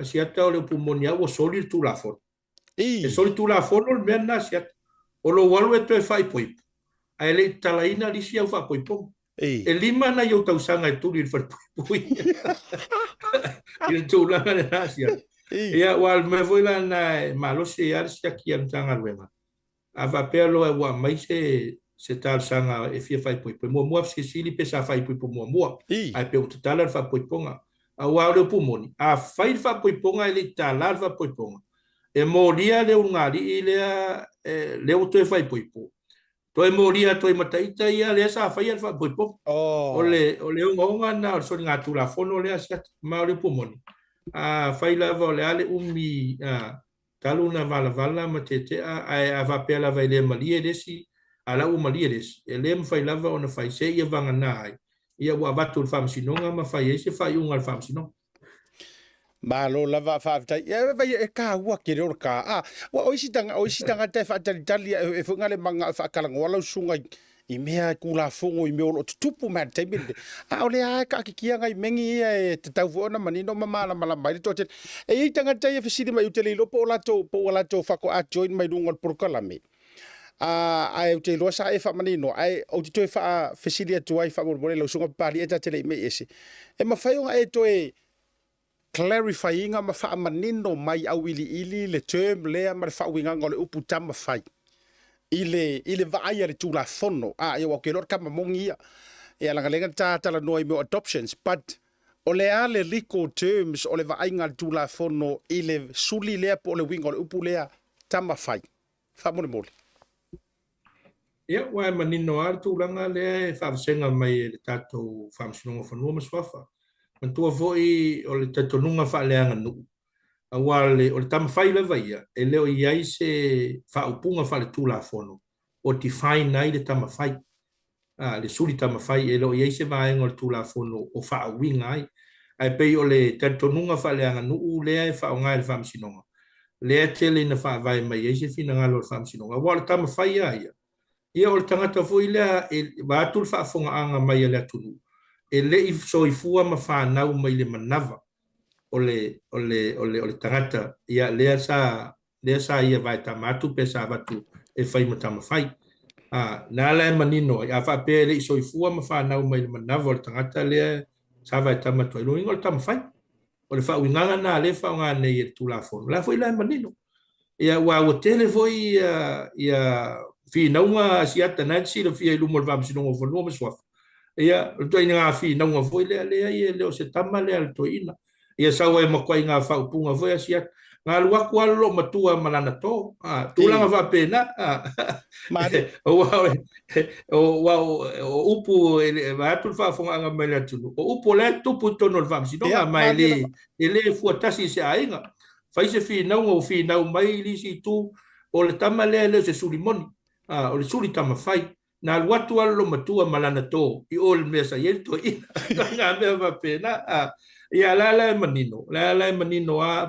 siata o le upumoni o soli tula fono e soli tula fono me na siata o lo walu e to e fai poipo ai le tala ina li si au fa poiponga e lima na yo tausanga e tuli fa poipo il tula na siata ia wal me voi la na malo se ar sia ki am tanga wema ava pelo e wa mai se tal sanga e fia fai poipo mo se sili pe sa fai poipo mo ai pe o tala fa poiponga a wa le pumoni a fai fa poiponga ele tala fa poiponga e moria le ungari le o to fai poipo to e moria to e mataita ia le sa fai fa poipo o le unga na so ngatu la fono le asa ma le pumoni a fai la vole ale umi talu na vala ma te ai ava pela vai le malie desi ala u malie desi e le mfai lava ona fai se ia vanga nai ia wa vatu fam sinonga ma fai se fai unga fam sinonga ma lo lava fa ta e vai e ka ua ke ro ka wa oisi tanga te fa tali e funga le manga fa kala ngola sunga I mea kula fongo I mea lo tupu ma te minde ole ai ka ki ngai mengi e te tau ona manino mala mai to te e tanga te e fisiri mai utele lo po la to fa ko a join mai lungo prokalame ai te lo sa e fa manino ai o te fa fisiri atu ai fa mo lo sunga pali e ta tele me ese e ma fai e to e clarifying ma fa manino mai au ili le term le ma fa winga ngole upu tama fai ile vai le tula fono e wa ke lor kama mongia e ala ngalenga tala no mo adoptions but ole ale legal terms ole vai ngal tula fono ile suli le po le winga le upu le tama fai fa mo ia wa manino ar tu langa le fa senga mai le tato fam sinonga fono ma swafa man tu voi o le tato nunga fa le anga nu awale o le tama fai le vai e leo iai se fa upunga fa le tula fono o ti fai nai le tama fai le suli tama fai e leo iai se vaenga le tula fono o fa winga ai pei o le tato nunga fa le anga nu le ai fa o ngai le fam sinonga le tele na fa vai mai iai se fina ngalo le fam sinonga wale tama fai ia o le tangata foi lea e vātul whaafonga anga mai le atunu. E le I soifua ma whanau mai le manava o le tangata ia lea sa ia vai tamatu pe sa vatu e whai matama whai. Nā lai manino, ia whapea le I soifua ma whanau mai le manava o le tangata lea sa vai tamatu. Ilo ingo le tama whai. O le whauinganga nā le whaunga nei e tūlafono. La foi lai manino. Ia wa tele foi ia fi naunga siata na si le fi lu mo va si no vo no so ia to ina fi naunga foi le le se tama le to ina ia sa wa mo ko ina fa punga foi sia nga lu ko lo matua malana to tu langa va pena o upu va tu fa fonga nga mele tu o upu le tu puto no va si no ma ele fu tasi se ainga fai se fi nau mai li si tu o le tama le se sulimoni o le suli tama fai na watu alo matua malana to I o le mesa yelto I nga me va pena ia la manino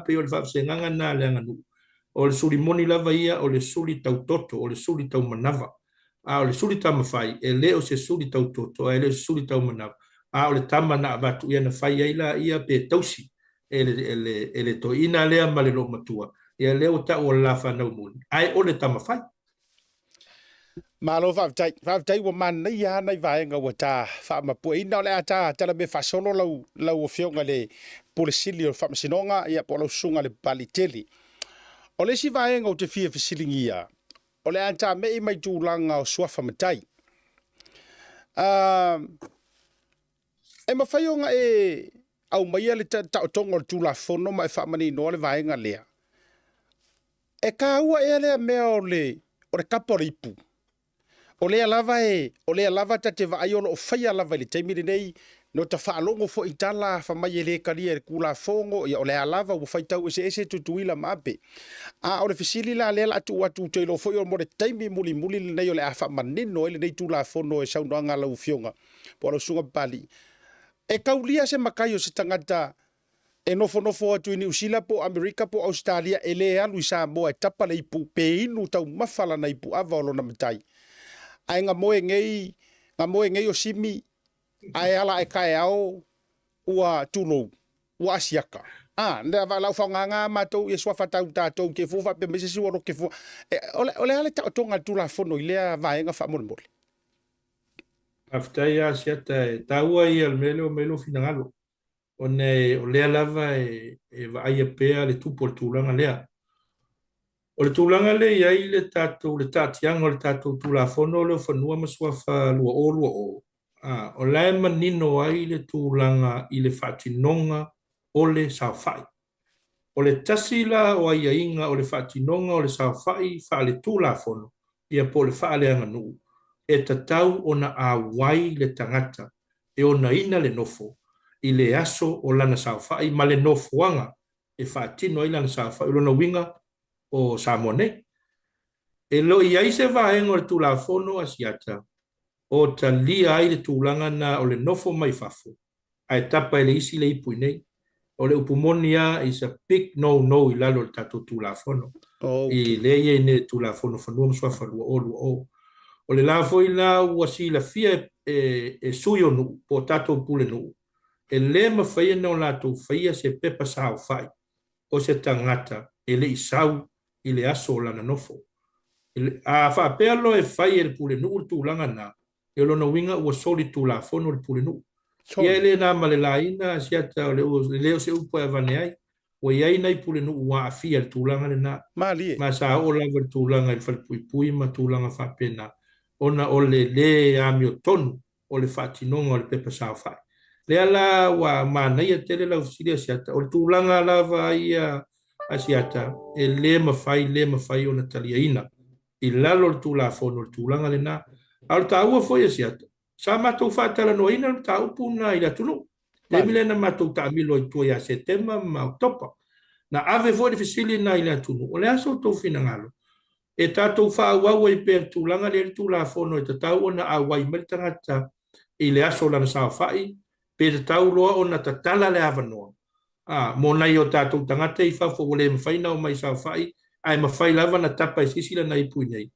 pe o le fa se nga na le nga nu o le sulimoni lava ia o le suli tau toto o le suli tau manava o le suli tama fai e le o se suli tau toto e le suli tau manava o le tama na watu ia na fai ia pe tausi ele to ina lea ma le lo matua ia leo ta o la fa no mun ai o le tama fai malo vai wa man ia nei vai nga wata fa ma po ina le ata tala me fa solo lau fionga le polisili o fa sinonga ia po lo sunga le paliteli o le si vai nga o te fia fisilingia o le ata me mai tu langa o swafa matai e ma faionga au mai le ta tongo tu la fono mai fa mani no le vai nga lea e ka ua ele me o le kaporipu o le lava ta te vai o fai lava le te miri nei no ta fa longo fo itala fa mai le kalia e kula fongo o le lava o fai tau ese tutuila mape o le fisili la le atu te lo fo o mo le taimi muli nei o le afa manino ele nei tu la fono e saundo anga la ufionga po lo sunga pali e kaulia se makayo se tangata e nofo atu ni usila po Amerika po Australia ele alu Samoa e tapa le ipu pe inu tau mafala na ipu avalo na matai ai nga moe ngei o simi ai ala e kai au ua tulo ua asiaka nda va lau fanga matou e swafa tau ke fufa pe mese si woro ke fu ole ale ta tonga tula fono ile va nga fa mol aftai siata taua ia melo finangalo o le lava e va ai pea le tupo tulanga lea o le tulanga le ia le tatianga o le tatou tulafono le fanua masuafa lua o o lai manino ai le tulanga I le fatinonga o le sawhai o le tasila o ai inga o le fatinonga o le sawhai fa le tulafono ia po le fa le anga nuu e tatau ona awai le tangata e ona ina le nofo I le aso o lana sawhai ma le nofoanga e fatino I lana sawhai o lana winga o Samoa nei. E lo i ai se vaenga o le tulafono asiata, o ta lia ai le tūlanga na o le nofo mai fafo. Ai tapa le isi le ipu nei. O le upumonia is a big no i lalo le tato tulafono. I le ie ne tulafono fanua msua fanua o. O le lafo i la uasi la fia sui o nu, po tato pule nu. E le mawhaia na o lato whaia se pepa sao whai. O se tangata, e le isau, i le aso o lana nofo. A whaapea lo e whai e le pule nu tūlanga na. E lona winga ua soli tulafono le pule nu. Ia ele na male laina siata o le leo se upo e vane ai. O iai nei pule nu ua afia le tūlanga le na. Ma sa o lava le tūlanga i whalpui ma tūlanga whapena. Ona o le ami o tonu o le whatinonga o le pepa sa whai. Le ala wa mana ia tele lau siria siata. O le tūlanga lava ia asiata. E le mawhai o na talia ina. I lalo le tūlafono le tūlanga le na. Al taua foi asiata. Sa matou whaatala no ina le tau puna i la tunu. Te mile na matou taamilo i tua ia setema ma oktopa. Na ave foi le fisili na i la tunu. O le aso tau fina ngalo. E tatou whaauau i per tūlanga le tūlafono e tatau o na awai mele tangata i le aso lana sao whai. Pe tatau roa o na tatala le avanoa. Mo nai o tatou tangata i whafo o le mawhaina o mai sao whai. Ai mawhai lava na tapa i sisila na i pui nei.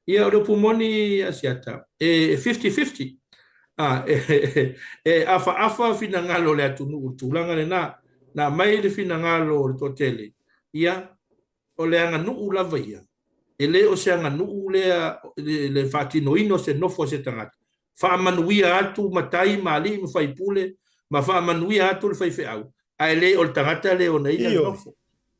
Ia o le pumoni asiata. E 50-50. Afa fina ngalo le atunu tūlanga le na mai le fina ngalo le totele. Ia, o le anga nuu lava ia. E le o se anga nuu le whatino ino se nofo se tangata. Whaamanuia atu matai maali ma whaipule, ma whaamanuia atu le whaife au. Ai le o le tangata le o na ina le nofo.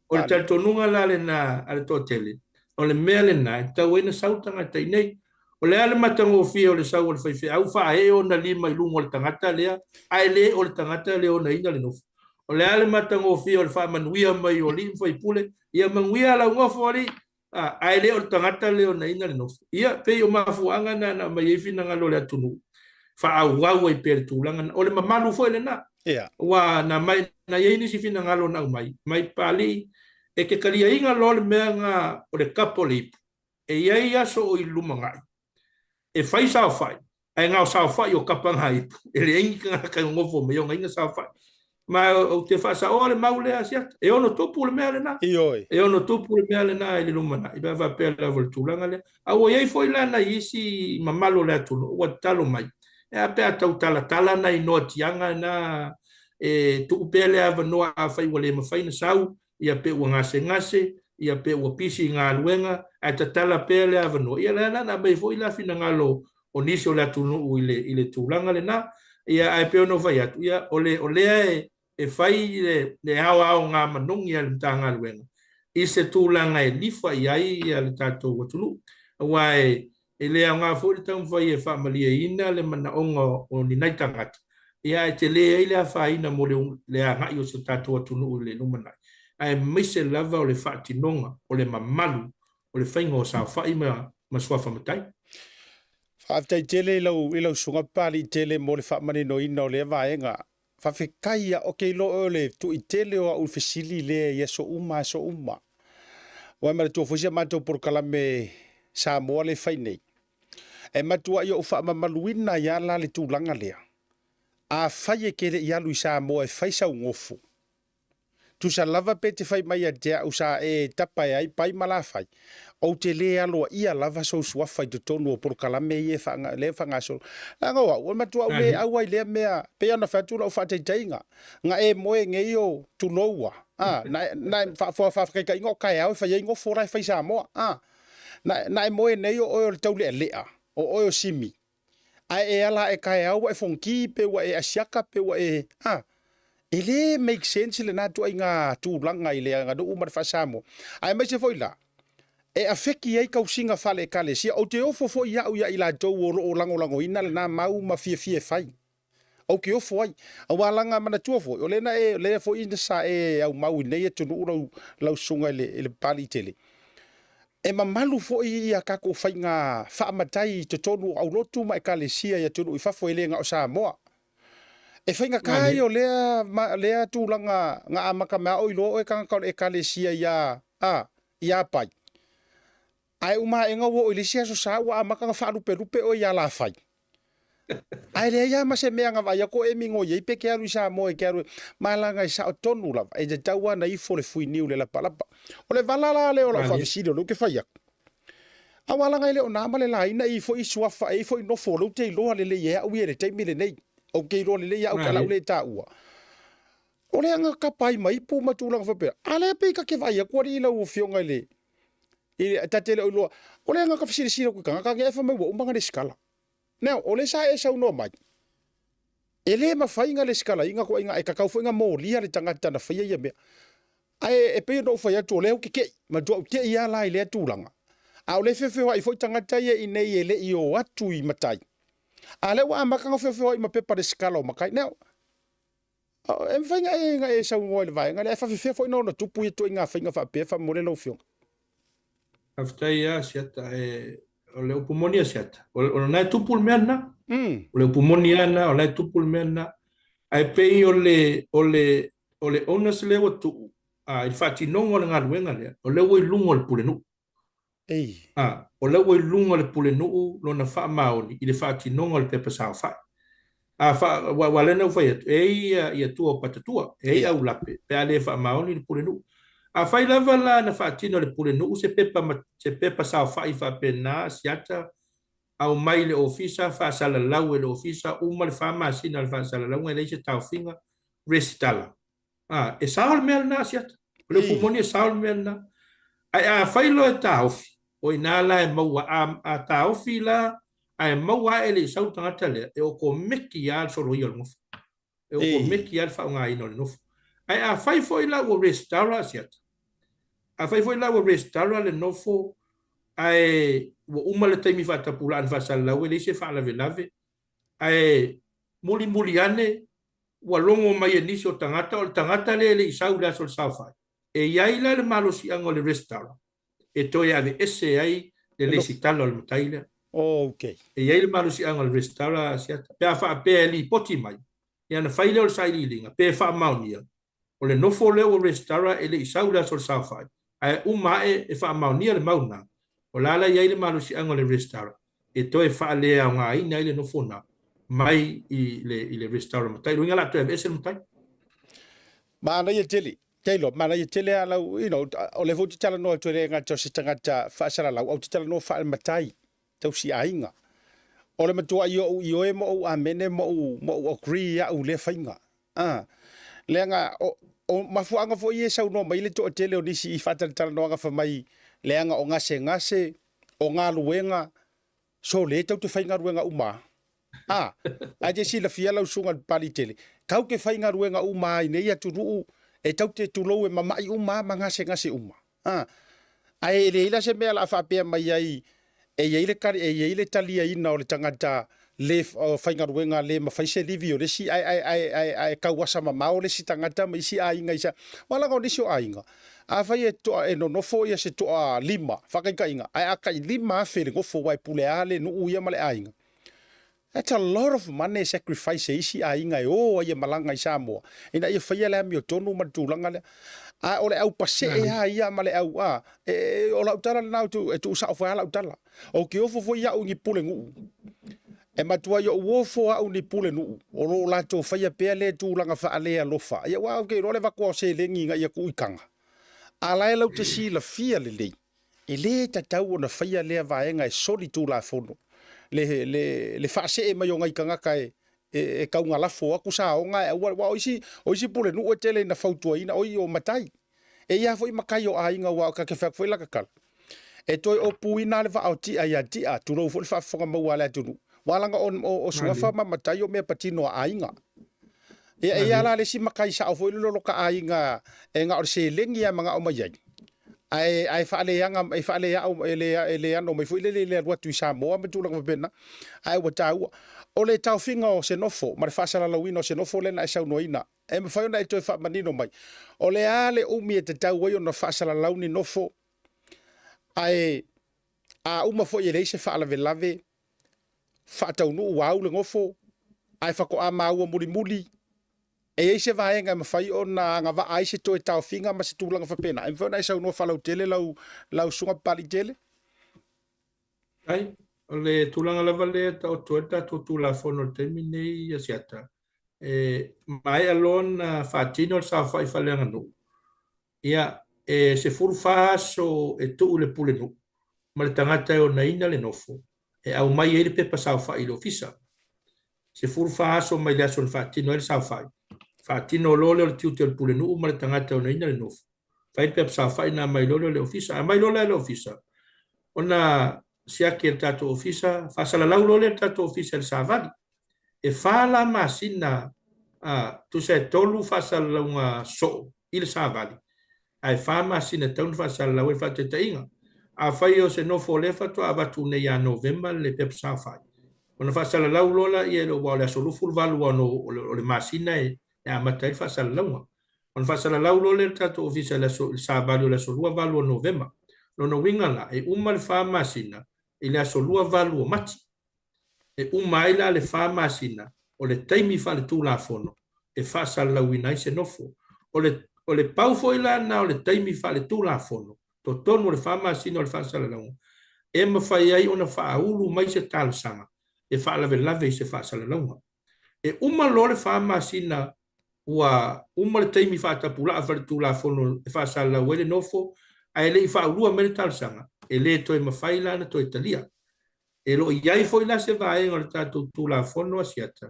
O le taltonunga la le na ale totele. O le mea le na, tau ena sautanga tai nei. O le ale matango fia o le sau o le whaife au wha e o na lima i lungo o le tangata lea. Ai le o le tangata le o na ina le nofo. O le ale matango fia o le wha manuia mai o li whaipule. Ia manguia la ngofo ali. Ai le o le tangata le o na ina le nofo. Ia pe o mafuanga na mai e fina ngalo le atunu. Wha au wau ai pere tūlanga. O le mamalu fo ele na. Wa na mai na yeini si fina ngalo na umai. Mai pali e ke kalia inga lo le mea nga o le kapo le ipu. E iai aso o i lumangai. E fai sao fai. Ai ngau sao fai o kapanga ipu. E le ingi ka ngofo me o inga sao fai. Ma o te fa sa o le maule asiata. E ono topu le mea le na. E ono topu le mea le na e le lumana. I ba va pe la vol tulanga le. A o iai foi la na isi mamalo le atu. O talo mai. E a pe atau tala na i no tianga na e tu pele ava no a fai wale ma fai na sau. Ia pe ua ngase, ia pe ua pisi ngā luenga, ai tatala pele ava no. Ia lana na mai foi la fina ngalo o nisi o le atunu i le tūlanga le na, ia ai pe ono vai atu. Ia o lea e fai le hao ngā manungi a le mta ngā luenga. I se tūlanga e lifa i ai a le tātou watunu. Wai e lea ngā foi le tau fai e whaamalia ina le mana onga o ni naitangata. Ia e te lea i lea whaina mo lea ngai o se tātou watunu i le numanai. Ai mise lava o le whaatinonga, o le mamalu, o le whainga o sa whai ma swafa matai. Whaatai tele ilau sunga pali tele mo le whaamani no ina o le vaenga. Whawhekaia o kei lo o le tu i tele o au fesili le ia so uma. Wai mara tua fusia mato por kalame Samoa le whainei. E matua ia o whaamamaluina ia la le tūlanga lea. A whai e kere i alu i Samoa e whaisau ngofu. Tu sa lava pe te whai mai a tea u sa e tapai ai pai mala whai. O te le aloa ia lava so suafai te tonu o porokalame i e le whangasoro. Nanga wa, ua matua au le au ai lea mea pe ana whatura o whateitainga. Nga e moe nge o tu loua. Na whawhaka ingo kai au whai ingo forai whai Samoa. Na e moe nei o oio le tau lea lea. O oio simi. Ai e ala e kai au e fonki pe wa e asiaka pe wa e... Ele make sense le na tu ai ngā tūlanga i le ngā do umar whasamo. Ai mai se foi la. E a wheki ei kausinga whale kale sia. O te ofo foi iau ia i la tau o lango ina le nā mau ma fie whai. O ke ofo ai. A walanga mana tua foi. O le na e le foi ina sa e au mau nei e tunu lau sunga le pali tele. E mamalu foi ia kako whai ngā whaamatai te tonu au lotu ma e kale sia ia tunu i whafo ele ngā o Samoa. E whainga kai o lea tūlanga ngā amaka mea o ilo e kanga e kale sia ia ia pai ai uma enga wo ile sia so sa wa maka fa lupe o ia la fai ai le ia ma se me nga vai ko e mingo ye pe ke alu sa mo e ke alu malanga sa tonu la e te taua na i fo le fui niu le la palapa o le valala le o la fa visio lo ke fai awala ngai le ona male la ina i fo i swafa e fo i no fo lo te lo le ye o ye le te mile nei o ke lo le ya o kala le ta ua o le anga ka pai mai pu ma tu la fa pe ale pe ka ke vai ko ri la o fio ngai le i tatele o lo o le anga ka fisi sino ko ka e fa mai wo umanga le skala now o le sa e sa no mai ele ma fai nga le skala inga ko inga e ka fo inga mo lia le tangata na fai ye me ai e pe no fai atu le o ke ma do te ia la ile tu langa a o le fefe wa i fo tangata ye i nei ele i o atu i matai a le wa maka nga fefe wa i ma pepa le skala o makai now em fai nga e sa ngoi le vai nga le fa fefe fo no tupu i to inga fai nga fa pe fa mo le lo fio aftaia siata o le upumonia siata o na tupul mena o le upumonia na o na tupul mena ai pei o le onas le tu il fatti non o nga luenga le o le woi lungo le pulenu o le woi lungo le pulenu lo na fa maoni i le fatti non o le pepa sa fa fa wa le no fa ia tu o patatua au lape pe ale fa maoni le pulenu a fai lava la na faatino le pulenu se pepa sa fai fa pena siata au mai le ofisa fa sala lau le ofisa uma le fama sina le fa sala lau le se tau finga restala e saul mel na siata le pulmoni saul mel na ai a fai lo tau o ina la e maua a tau fila ai maua ele sau tangata le e o ko meki al solo yo no e o ko meki al fa nga ino no ai a fai foi la o restaura siata a fai foi la o restaura le nofo ai o uma le taimi fa tapula an fa sala o le se fa la velave ai muli ane wa longo mai ni so tangata le isau la sol safa e ia ila le malosi ango le restaura e to ia de ese ai le sitalo al mutaila okay e ia le malosi ango le restaura sia pe fa pe li poti mai ia na fai le sai linga pe fa maunia o le nofo le o restaura ele isau la sol safa ai uma e fa maunia le mauna o la ia le malosi ango le restaura e to e fa le nga ina ile nofo na mai i le restaura matai lo ngala to e ese matai ma na ye tele Taylor mana ye tele ala o le voti tala no to le nga to sitanga ta fa sala la o tala no fa matai to si ainga o le matua yo e mo a mene mo agree ya u le fainga le nga o mafuanga fo ye sa no mai le to tele o disi fa tala no nga fa mai le nga o ngase o nga luenga so le to te fainga luenga uma a je si la fia la sunga pali tele kau ke fainga luenga uma nei ya tu e tau te tulo e mamai uma ngase uma ai le ila se mea la fa pe mai ai e ile kari e ile talia ina o le tangata le fainga ruenga le ma faise livi o le si ai ka wasa mama o le si tangata mai si ai nga isa wala ko disio ai nga a fai e to e no fo ia se to a lima fa ka inga ai aka lima fe le go fo wai pule ale no uia male ai nga. That's a lot of money sacrifice isi a inga o ia malanga i Samoa. Ina ia whaia lea mi o tonu matulanga lea. A ole au pase e ha ia male au o lau tala nau tu sa ofo lau tala. O ki ofo fo ia ungi pule ngu. E matua yo uofo a uni pule ngu. O lo lato whaia pea le tu langa wha alea lofa. Ia wau ke role wako se lengi nga ia ku ikanga. A lai lau te si la fia le lei. E le tatau o na whaia lea vaenga e soli tu la fono. Le fase e mai o ngai kanga kai e kaunga lafo aku sa o ngai wa oisi pule nu o tele na fautua ina oi o matai e ia foi makai o ainga wa ka ke fa foi la kakal e toi o puina le va auti ai ti a tu ro foi fa fonga mo wala tu walanga o suafa ma matai o me patino ainga e ia la le si makai sa o foi lo ka ainga e nga o se lengi a manga o mai ai fa le yanga ai fa le ya o ele ano mai foi le wa tu Samoa me tu la pena ai wa tau o le tau finga o se nofo ma le fa sala lawino se nofo le na sa noina e me fa na to fa manino mai o le ale o mi te tau wa no fa sala lawni nofo ai a uma fo ele se fa la velave fa tau no wa le ngofo ai fa ko a ma o muli E se vaenga ma fai ona nga va ai se to tau finga ma se tulanga fa pena. Ai fona sa no falau tele lau sunga pali tele. Ai, o le tulanga lava le ta o tueta to tula fono termine ia siata. Mai alon fatino sa fai falenga no. Ia se furu faso e tu le pule no. Ma le tangata o naina le nofo. E au mai e le pepa sa fai lo fisa. Se furu faso mai le aso le fatino e le sa fai. Fatino lole o le tiuti o le pule no ma le tangata o naina le nofo. Fai pepa sa fai na mai lole o le ofisa. A mai lole le ofisa. Ona sia ke tato ofisa fa sala laulo le tato ofisa el savali e fala masina tu se tolu fa sala lunga so il savali ai fa masina tonu fa sala lau fa te tainga a fai o se no fo le fa to abatu ne ya november le pep sa fa ona fa sala laulo la ye lo wala so lu ful valu no o le masina e a matai fa sala lunga ona fa sala laulo le tato ofisa le so il savali le so lu valu november no winga la e uma le fa masina i le aso lua valu o mati. E umaila le wha masina o le taimi wha le tūla fono e wha salauina i se nofo. O le pau foila na o le taimi wha le tūla fono to tonu le wha masina o le wha salauina. E mawhai ai ona wha ulu mai se talasanga e wha lave lave i se wha salauina. E uma lo le wha masina ua uma le taimi wha tapula a wha le tūla fono e wha salauina nofo a ele i wha ulua mele talasanga. E le toi mawhai lana toi talia. E lo iai foi la se vai o tatou tula fono asiata.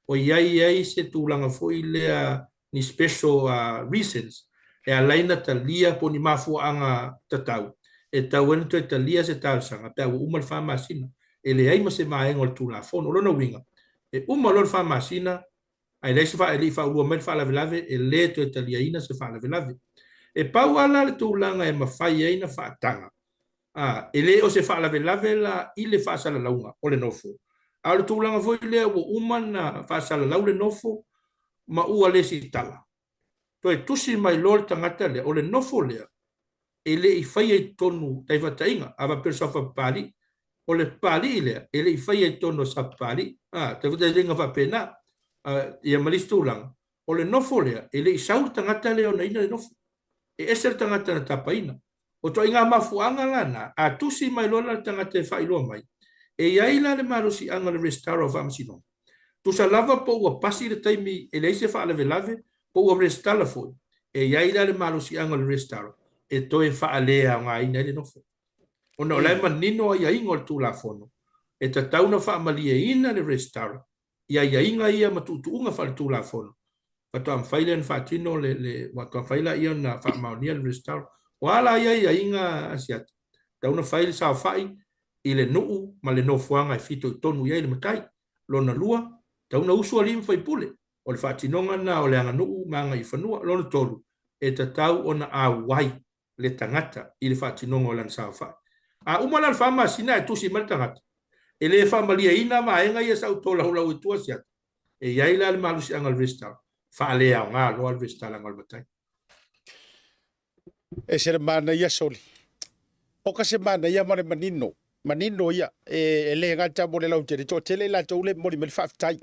O iai se tulanga foi lea ni special reasons. E a laina talia po ni mafu anga tatau. E tau enu te talia se talsanga. Pea o umal wha masina. E le ai ma se mai o tula fono. Lona winga. E umal o wha masina. Ai le se wha e li wha ua med wha lave lave. E le to e talia ina se wha lave lave. E pau ala le tulanga e mawhai eina wha tanga. Ele o se fa lave lave la ile fa sala launga o le nofo. A le tūlanga foi lea o umana fa sala lau le nofo ma ua le si tala. To e tusi mai lor tangata lea o le nofo lea ele i fai e tonu tai watainga a va perso fa pali o le pali lea ele i fai e tonu sa pali te watainga fa pena ia malis tūlanga o le nofo lea ele i saur tangata lea o na ina le nofo e eser tangata na tapaina. O to inga mafuanga lana, a tusi mai lola tanga te whailoa mai. E iai la le marusi anga le restaro of amsino. Tu sa lava po ua pasi le taimi e leise whaalave lave, po ua restala foi. E iai la le marusi anga le restaro. E toi whaalea o ngā ina le nofo. O na olai manino a iainga le tūla fono. E ta tauna whaamalia ina le restaro. Ia iainga ia matutuunga whale tūla fono. Watu am whaile en whatino watu am whaila ia na whaamaunia le restaro. Wala ia inga asiat. Tauna fail sa fai ile nuu ma le no fuanga e fito tonu ia ile matai. Lona lua, tauna usu alim fai pule. O le fatinonga na o le anga nuu manga i fanua lona tolu. E ta tau ona a wai le tangata ile fatinonga o lan sa fai. A umala le fama sina e tusi mal tangata. E le fama lia ina ma enga ia sa utola hula ui tua asiat. E iaila le malusi anga le vista. Fa lea o ngā loa le vista langa le matai. E se mana ia soli. O ka se mana ia mare manino. Manino ia. E le ngata mo le lau tere. To tele la tau le mori me le whaftai.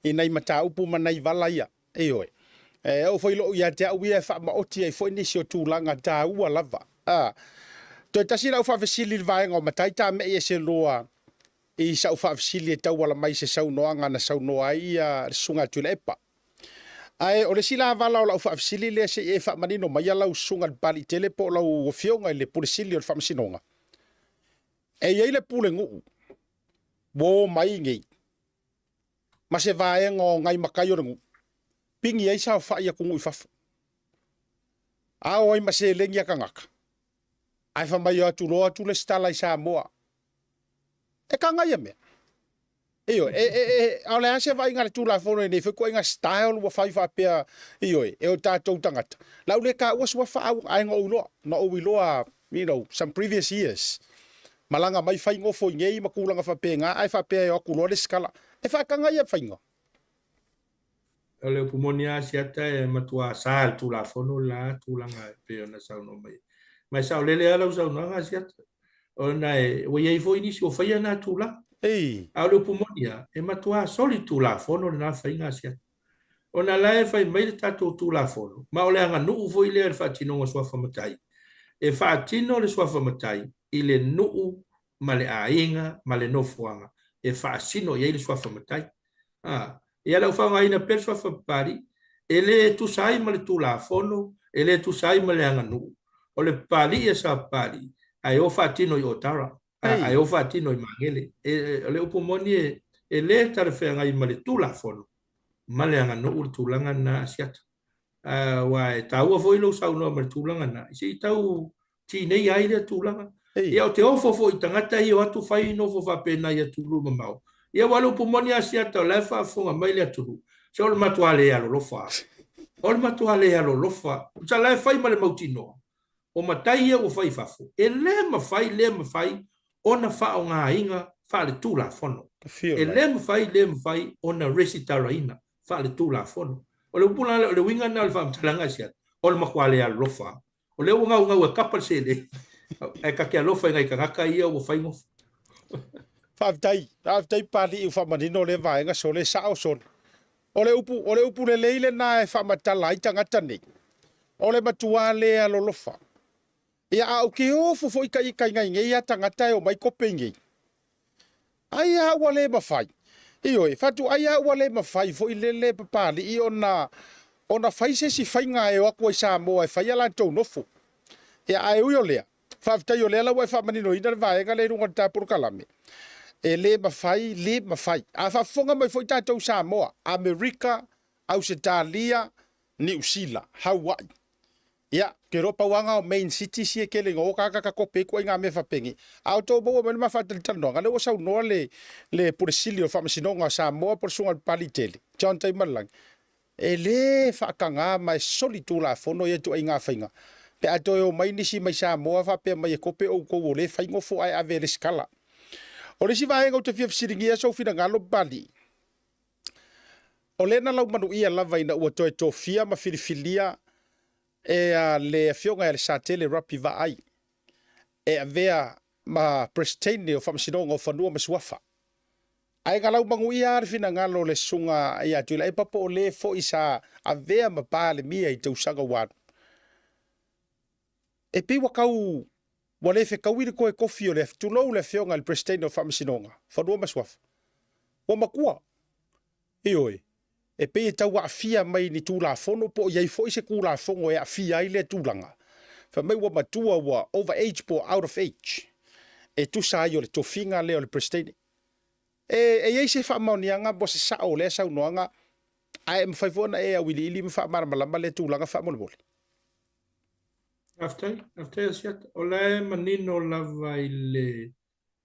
I nei mata upu manai vala ia. E oe. E o foi lo ia te au ia wha maoti e foi nisi o tūlanga tā ua lava. To tasi lau whawesili vaenga o matai tā me e se loa. I sau whawesili e tau wala mai se sau noanga na sau noa ia sunga tula epa. Ai o le sila vala o lau whaafisili le se e whaamanino mai a lau sunga bali tele po lau o fionga le pule sili o le whaamasinonga. E iei le pule ngu. Wo mai ngei. Ma se vaenga o ngai makai o ngu. Pingi ei sao wha ia kungu i whafu. A oi ma se lengi a kangaka. Ai wha mai atu loa tu le stala i Samoa. E kangai a mea. Iyo, au le ase vai ngale tūla fono e nei wheko inga style wa whai whapea iyo e o tātou tangata. Lau le ka uas wa whaau ainga uloa, na uiloa, some previous years. Malanga mai whai ngofo i ngei makulanga whapea ngā, ai whapea e oku loa le skala. E whakanga ia whainga. O le pumoni a siata e matua sāl tūla fono la tūlanga e peo na sauno mai. Mai sao lele alau sauno a siata. O na e, o iei fo inisi o whaia nā tūlanga. Ei. A le pumonia e matua soli tu la fono na fainga sia. Ona lae fai mai le tatou tulafono. Ma o le anga nuu foi le whaatinonga suafa matai. E whaatino le suafa matai i le nuu ma le ainga ma le nofuanga. E whaasino i le suafa matai. Ia lau whanga ina pe suafa pari. E le tu sai ma le tulafono. E le tu sai ma le anga nuu. O le pari e sa pari. Ai o whaatino i otara. Ai o whaatino i mangele. O le upomoni e le tarwhenga i ma le tulafono. Male anga no ur tulanga na asiata. Wa e taua foi lo sau no ma tulanga na. Si tau ti nei ai le tulanga. Ia o te ofo foi tangata i o atu fai no fo fa pena ia tulu ma mau. Ia walu pumoni asiata o lefa fonga mai le tulu. Se o le matua le alo lofa. O le matua le alo lofa. Sa le fai ma le mautino. O matai ia o fai fafo. E le ma fai ona fa o ngā inga fa le tula fono. E le ma fai ona resitara ina. Fa le tu la fono. O le upuna le winga na le fam talanga sia. O le makwale a lofa. O le unga kapal se le. E ka kia lofa ngai ka ngaka ia o fai ngof. Faftai pali u famanino le vaenga so le sao son. O le upu le leile na e famatala i tangata nei. O le matua le a lolofa. Ia au ke ofu fo ika ngai ngai a tangata e o mai kopengi. Ai a wale mafai. Ioi, fatu aia ua le mawhai fo i lele papali i ona whai se si whai ngā e wakua i Samoa e whai ala tau nofo. E ai ui o lea. Whaftai o lea la wai whamanino ina le vaenga le runga tāpuru kalame. E le mawhai. A whafonga mai fo i tātou Samoa, Amerika, Australia, New Zealand, Hawaii. Ia, ke ropa wanga o main city si e kele ngō kaka kope kua ngā me whapengi. Au tō bōa mani mawhatali tanonga. Le o sau noa le puresili o whamasinonga Samoa por sunga pali tele. John tai malang. E le whakanga mai soli tū la fono e tu ai ngā whainga. Pe ato e o mai nisi mai Samoa whapea mai e kope o kou o le whaingo fo ai ave skala. O le si vaenga o te fia fisiringia so fina ngalo pali. O le na lau manu ia lava ina ua toe tō fia ma filifilia e le fionga e le satele rapi va ai. E a vea ma prestene o whamasinonga o whanua ma suafa. Ai galau mangu ia arifina ngalo le sunga ia tuila e papo o le fo isa a vea ma pāle mia i tausanga wadu. E pi wakau wale fe kawiri koe kofi o le tulou le fionga le prestene o whamasinonga. Whanua ma suafa. Wa makua. Ioi. E pe e tau afia mai ni tūla fono po iai foi se kūla fongo e afia ai le tūlanga. Fa mai wa matua wa over age po out of age. E tu sa ai o le tofinga le o le prestene. E iai se wha maunianga bo se sao le sau noanga ai mwhaifona e a wili ili mwha maramalama le tūlanga wha mole mole. Aftai asiat, o lae manino lava i le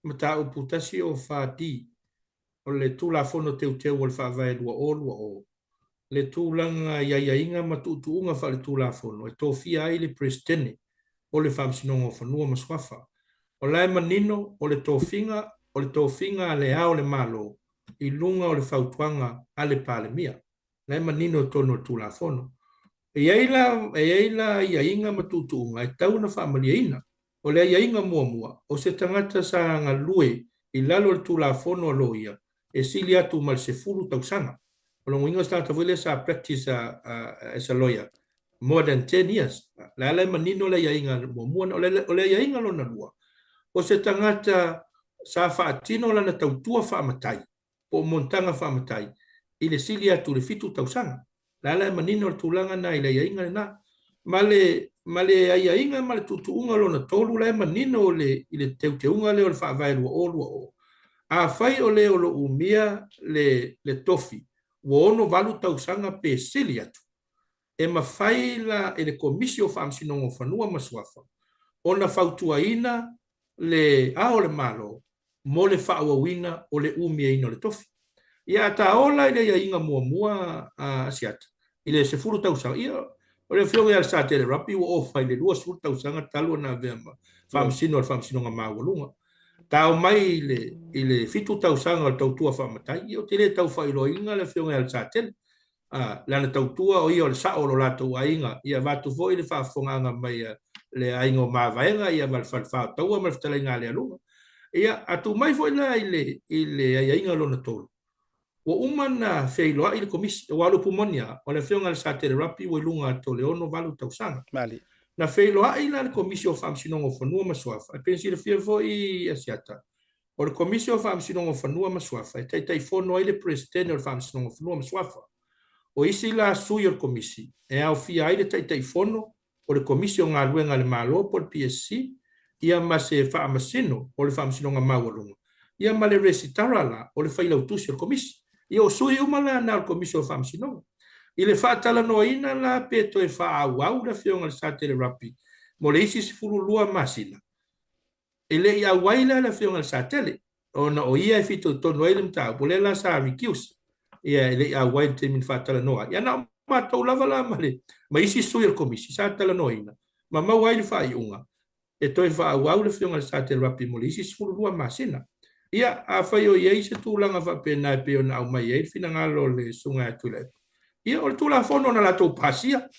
mata uputasi o whāti. O le tūla fono teu o le whaavai lua o. Le tūlanga iaiainga ma tuutuunga wha le tūla fono. E tōwhia ai le prestene o le whamsinonga o whanua maswafa. O lai manino o le tōwhinga a le ao le malo i lunga o le whautuanga a le pālemia. Lai manino tono tūla fono. E eila iaiinga ma tuutuunga e tauna whaamaliaina o le iaiinga mua o se tangata sa ngā lue i lalo le tūla fono a loia. E sili atu mal se fulu tausanga. O longo ingo stata wile sa practice as a lawyer. More than 10 years. La ala manino le yainga mua o le yainga lo na lua. O se tangata sa whaatino la na tautua whaamatai. Po montanga whaamatai. I le sili atu le fitu tausanga. La ala manino le tūlanga na i le yainga le na. Male yainga male tutuunga lo na tolu la manino i le teuteunga le o le whaavailu o. A fai o le o lo umia le tofi. Wo ono valu tausanga pe sili atu. E ma fai la e le komisio whaamsinongo whanua maswafa. O na fautuaina le ao le malo. Mo le whaawawina o le umia ino le tofi. Ia ta ola i le ia inga mua asiata. I le se furu tausanga. Ia o le whionga al sa te le rapi wo o fai le lua suru tausanga talua na vema. Whaamsinonga mawalunga. Tau mai i le fitu tausanga o tautua whaamatai, o te le tau whailoinga le whionga al sātene. Lana tautua o ia o le sao lo lato ainga, ia vatu fo i le whaafonganga mai le ainga o māwaenga, ia mal whaataua mal whatalenga le alunga. Ia atu mai fo ina i le ainga lo na tolu. Wa umana feiloa ile komisi walu pumonia o le feonga le sa te rapi o lunga to le ono valu tausanga. Mali. Na feiloa ile le komisi o famsinongo fanua maswafa. E pensi le fia fo I asiata. O le komisi o famsinongo fanua maswafa. E tai fono ile presidente o famsinongo fanua maswafa. O isi la sui o komisi. E au fia ile tai fono o le komisi o ngā luenga le malo po le PSC. Ia ma se faa masino o le famsinonga mawalunga. Ia ma le resitara la o le faila utusi o komisi. Ia o sui umala na o komisi o famsinonga. I le whaatala noina la peto e wha au la whionga le sate le rapi. Mo le isi sifuru lua masina. E le ia waila la whionga le satele. O na o ia e fito tono ele mta. Pole la sa rikius. Ia e le ia waila te min whaatala noa. Ia na matou lava la male. Ma isi sui al komisi. Satala noina. Ma ma waila wha I unga. E toi wha au la whionga le sate le rapi. Mo le isi sifuru lua masina. Ia a whai o iei se tūlanga wha pēnā e peo na au mai ei. Whina ngalo le sunga e tūlai. Ia o le tula fono na latou pasia.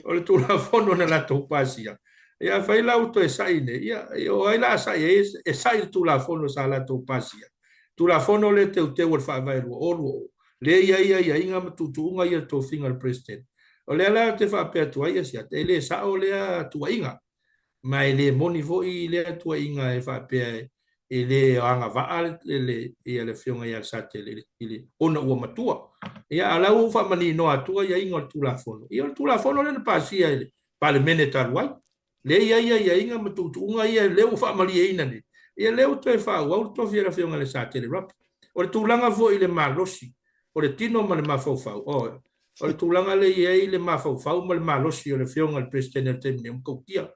O le tula fono na latou pasia. Ia fai lau to e saine. Ia o ai la sai e sai tula fono sa latou pasia. Tula fono le teu teu al whaavai rua o. Le ia inga matutuunga ia tō whinga le president. O le ala te whaapea tua ia sia. Te le sa o lea tua inga. Ma e le moni vo I lea tua inga e whaapea e le anga vaa le ia le whionga ia sa te le ona ua matua. Ia ala u fa mani no atua ia inga tula fono. Ia tula fono le pasia ile. Pale mene taruai. Le ia inga matutunga ia le u fa mali ina ni. Ia le u te fa u to fiera fiona le sa tele rap. O le tulanga vo ile malosi. O le tino ma le mafau fau. O le tulanga le ia ile mafau fau ma le malosi o le fiona le presidente te me mkaukia.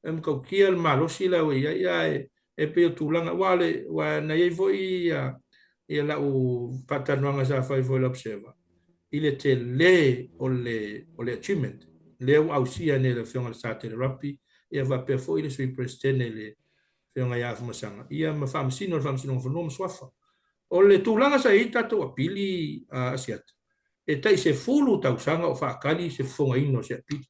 Mkaukia le malosi la o ia e pe o tulanga wale wa na ia vo ia la u patanuanga sa fai vo le observa. Ile te le o le achievement. Le au sia ne le whionga le sa te rapi. Ia va pe fo ile sui presidente le whionga ia fumasanga. Ia ma whamsino whanua maswafa. O le tūlanga sa I tato a pili asiata. E tai se fulu tausanga o whaakali se whonga ino se apili.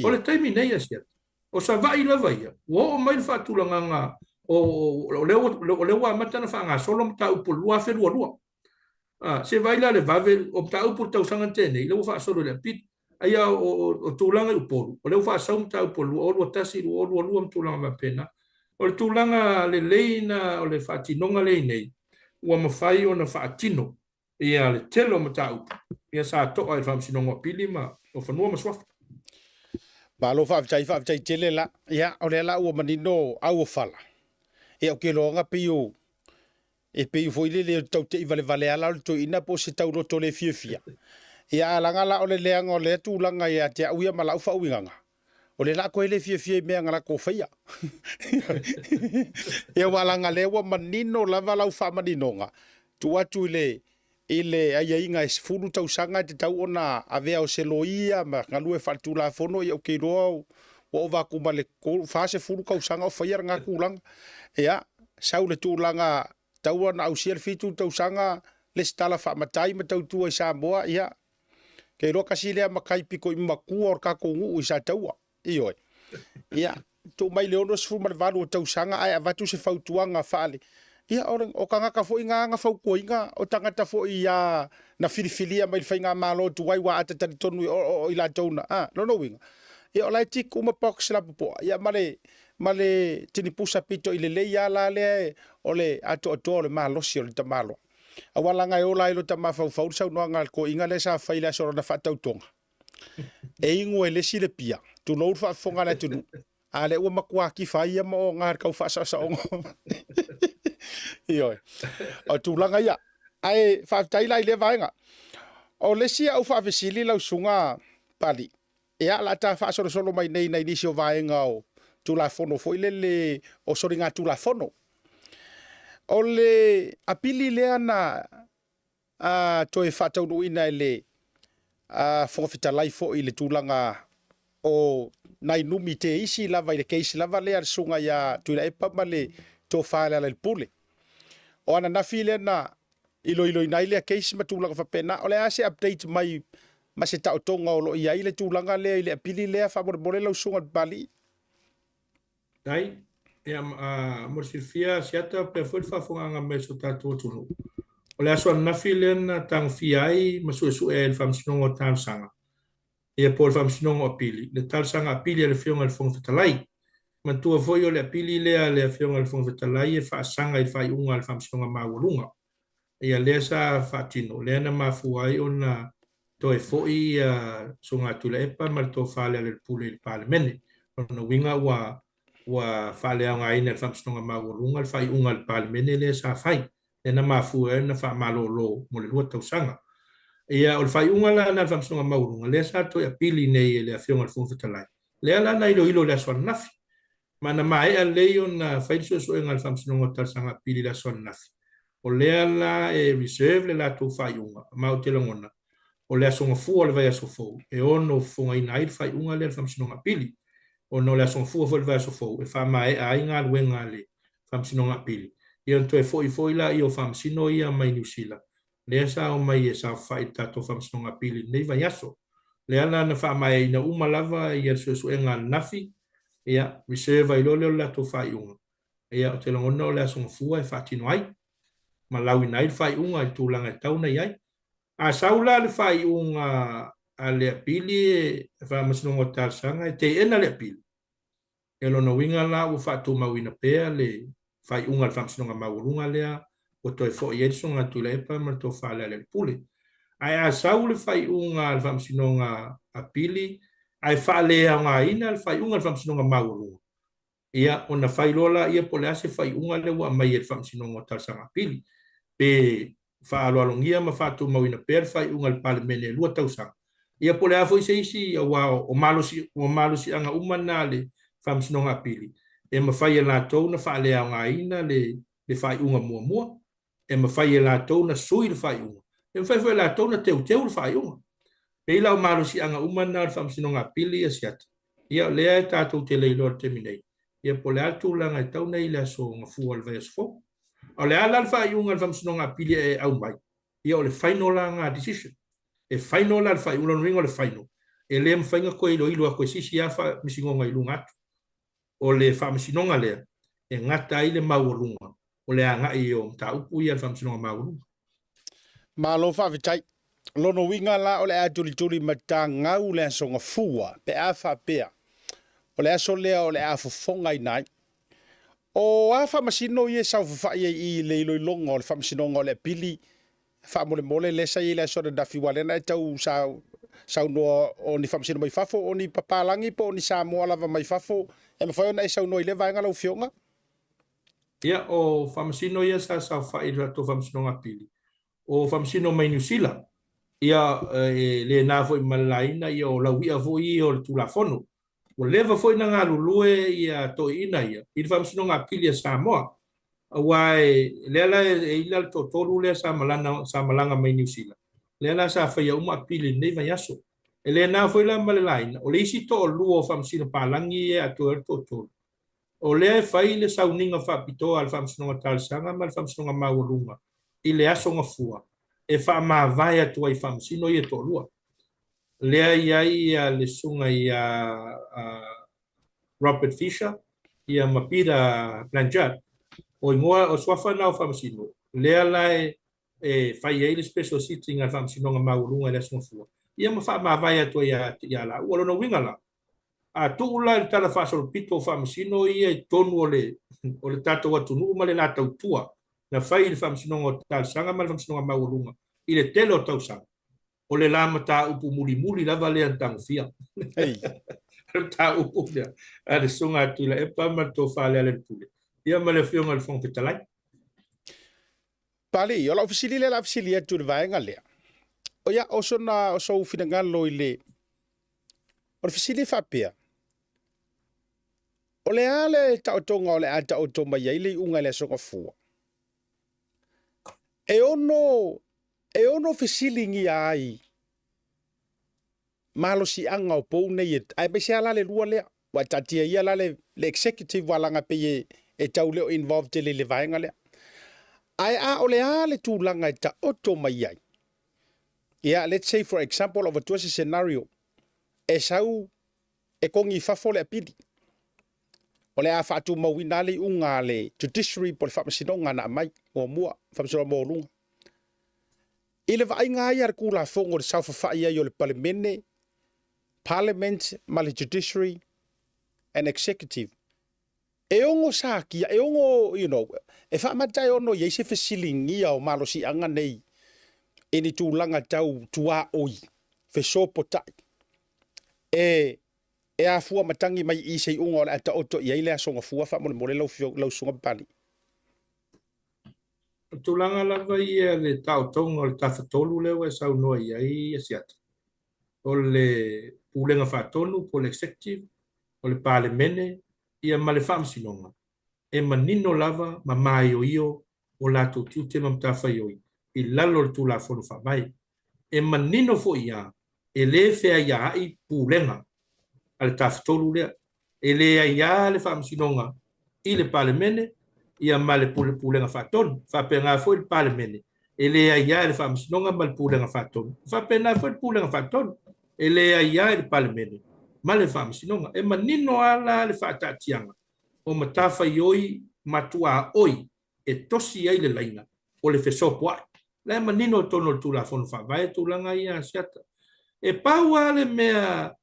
O le taimi nei asiata. O sa vai la vai. O mai le whaatulanga ngā. O leo amata na whaanga solom ta upo lua wherua lua. Se vai la le vave o ta upo tausanga tēnei. Leo whaasolo le apili. Aia o tūlanga uporu. O leo whaasaum ta upo lua. O lua tasi o lua tūlanga mapena. O le tūlanga le leina o le whaatinonga le nei. Ua mawhai o na whaatino. Ia le telo ma ta upo. Ia sa toa e whamsinonga pili ma o whanua maswafa. Malo whaaftai tele la. Ia o le la ua manino au o whala. Ia o ke loanga pio. E pio foile le tau te iwale vale ala o le to ina po se tau roto le fia. Ia alanga la o le leanga o le tūlanga ia te auia ma lau whauinganga. O le la koe le fia mea ngara ko whaia. Ia walanga le ua manino lava lau whamaninonga. Tu atu ile aia inga e sifuru tau sanga te tau ona avea o se loia ma ngalue whaatula fono ia o kei roa o wakuma le whaase furu kau sanga o whaia ngā kūlanga. Ia, sau le tūlanga tau ana au sia le fitu tau sanga le stala whaamatai ma tau tua I Samoa, ia. Kei roa kasi lea makai piko I makua or kako ngu I sa taua. Ioi. Ia, tu mai leono sifu marvalu o tau sanga ai avatu se fautuanga whaale. Ia, o kangaka fo inga anga fau koinga, o tangata fo ia na filifilia mai whainga malo tuwai wa atatari tonu o ila tauna. No winga. Ia, o lai tik uma box la popo. Ia, male tinipusa pito ile le ia la le o le ato le malosi o le tamalo. Awalanga e ola ilo tama fau sau noanga ko inga le sa faila soro na fatautonga. E ingo e le sile pia. Tu no fa fonga la tunu. Ale ua makua ki faia mo ngar kau fa sa ongo. Ioi. O tu langa ia. Ai fa taila ile vainga. O le sia au fa vesili lau sunga pali. Ia la ta fa solo mai nei nei nisio vainga o tu la fono foi le o soringa tu la fono. O le apili lea na toe whatau no ina ele whakawhita lai fo I le tūlanga o nai numi te isi lava I le keisi lava lea sunga ia tuila epa ma le tō whaela le pule. O ana nafi lea na ilo inai lea keisi ma tūlanga whapena o le ase update mai ma se tau tonga o lo ia I le tūlanga lea I le apili lea whamore lau sunga bali. Dai. Ia morsifia siata pe foi fa fonga me so tatu tunu. o le aso na filen tang fiai masu el fam sinongo tal sanga ia por fam sinongo apili le tal sanga apili le fiong al fong fetalai man tua foi o le apili le fiong al fong fetalai e fa sanga i fai unga al fam sinonga mawulunga ia le sa fa tino le na mafuai ona to e foi sunga tula epa mal to fale le pule il parlemene ona winga wa fale anga ina al fam sinonga mawulunga al fai unga al parlemene le sa fai e na mafua na fa malolo mo le lua tausanga ia o le fai unga la na fam songa maurunga le sa to ya pili nei le afionga le fonga talai le ala na ilo le son nafi mana mai a le ona fai so enga fam songa tal sanga pili la son nafi o le ala e reserve le la to fai unga ma o te longona o le songa fu le vai so fo e ono fonga ina i fai unga le fam songa pili o no le songa fu vai so fo e fa mai a inga wenga le fam songa pili ia to e foi la i o fam sino ia mai New Zealand le sa o mai e sa fai tato fam sino nga pili nei vai aso le ana na fa mai na uma lava ia so enga nafi ia reserve i lole la to fai unga ia o te longono le aso fua e fatino ai ma lawi nai fai unga i tulanga e tau nei ai a saula le fai unga a le pili e fa masino nga tal sanga e te ena le pili e lona winga la u fatu mawina pea le fai unga le famsinonga maurunga lea o toi fo i edisonga tu le epa ma to fale le pule. Ai a sau le fai unga le famsinonga a pili, ai fa lea nga ina le fai unga le famsinonga maurunga. Ia ona fai lola ia pole ase fai unga le wa mai le famsinonga o talsanga pili. Pe fa aloalongia ma fatu mawina pea fai unga le pale mene lua tausanga. Ia pole a foi seisi o malusi anga umana le famsinonga pili. E mawhai e lātou na whaale au ngā ina le whai unga mua. E mawhai e lātou na sui le whai unga. E mawhai e lātou na teu le whai unga. Pe ilau maru si anga umana le whamsino ngā pili e siata. Ia lea e tātou te leilo te minei. Ia po le atu langa e tau nei lea so ngā fua le vai asfo. O le ala le whai unga le whamsino ngā pili e au mai. Ia o le whaino la ngā decision. E whaino la le whai unga ringo le whaino. E lea mwhainga koe ilo a koe sisi afa misingonga ilunga atu. O le whamasinonga lea, e ngata i le maurunga, o le anga i o mta upu i al whamasinonga maurunga. Malo whavitai, lono winga la o le a tuli ma tā ngau le songa fua, pe a whapea. O le aso lea o le a fofonga i nai. O a whamasino i e sau whawhai i le iloilonga o le whamasinonga o le pili, whamole le sa i le aso le dafi walena e tau sau noa o ni whamasino mai fafo, o ni papalangi po o ni Samoa lava mai fafo, e ma whaiona e sau noa i le vaenga lau fionga? Ia o whamasino ia sa sau whai rato whamasino ngā pili. O whamasino mai New Zealand, ia le nā foi malaina ia o lau ia foi i o le tulafono. O lewa foi na ngā lulue ia to ina ia. I le whamasino ngā pili a Samoa. Wai lela e ila to toru le sa malanga mai New Zealand. Lela sa whaia uma pili nei vai aso. E le nā foi la malalaina. O le isi to o luo whamasino palangi e atu to toru. O le fai le sauninga whapito al whamsinonga talsanga ma le whamsinonga maurunga. I le aso nga fua. E wha maa vai atu ai whamsino i e to lua. Lea iai le sunga i Robert Fisher i a mapira Blanchard. O ingoa o swafa na o whamsino. Lea lai e whai ei le special sitting al whamsinonga maurunga i le aso nga fua. Ia ma wha maa vai atu ai a la. Ua lona winga la. A tuula le tala whaasoro pito whamasino i e tonu o le tatou atunu ma le la tautua na whai le whamasino o talsanga ma le whamasino o maurunga i le tele o tausanga o le lama tā upu muli lava le antangu fia tā upu lea a le sunga atu la epa ma tō whaalea le pule ia ma le whionga le whongpetalai Pali, o la ofisili le la ofisili atu le vaenga lea o ia o sona o sou finangalo i le o le ofisili whapea o le ale tautonga o le a tautonga ia ili unga le songa fua. E ono fisilingi ai malo si anga o pou nei ai bese ala le lua lea wa tatia ia la le executive walanga pe e tau leo involved le vaenga lea. Ai a o le ale tūlanga e tautonga iai. Yeah, let's say for example of a tuasi scenario e sau e kongi fafo le apidi. O le a whaatu mawina le unga le judiciary po le whamasinonga na mai o mua whamasinonga mo lunga. I le vaaiga ia le kulafoga o le saufafai ai o le palemene, parliament ma le judiciary and executive. E ongo sakia, e ongo, e whaamatai ono i se fesilingia o malosi anga nei, e ni tūlanga tau tua oi, fesopo tai. E a fua matangi mai i se unga o le ata oto i eile a songa fua wha mole lau sunga pali. Tūlanga lava ia le tau tonga o le tawhatolu leo e sau noa ia i asiata. O le pūlenga whatonu, po le executive, o le palemene, ia ma le whamsinonga. E manino lava ma mai o io o lato tiu te mamtafa ioi. I lalo le tūla whonu whamai. E manino fo ia, e le fea ia ai pūlenga. Ale tawhatolu lea. E le ia le whamsinonga i le palemene, ia ma le pūlenga whatonu. Whapenga fo i le palemene. E le ia le whamsinonga ma le pūlenga whatonu. Whapenga fo i le pūlenga whatonu. E le ia le palemene. Ma le whamsinonga. E manino ala le whatatianga. O matafa ioi matua oi e tosi ai le laina o le fesopo ai. Le manino tono tula fonu whawai tūlanga ia siata. E paua le mea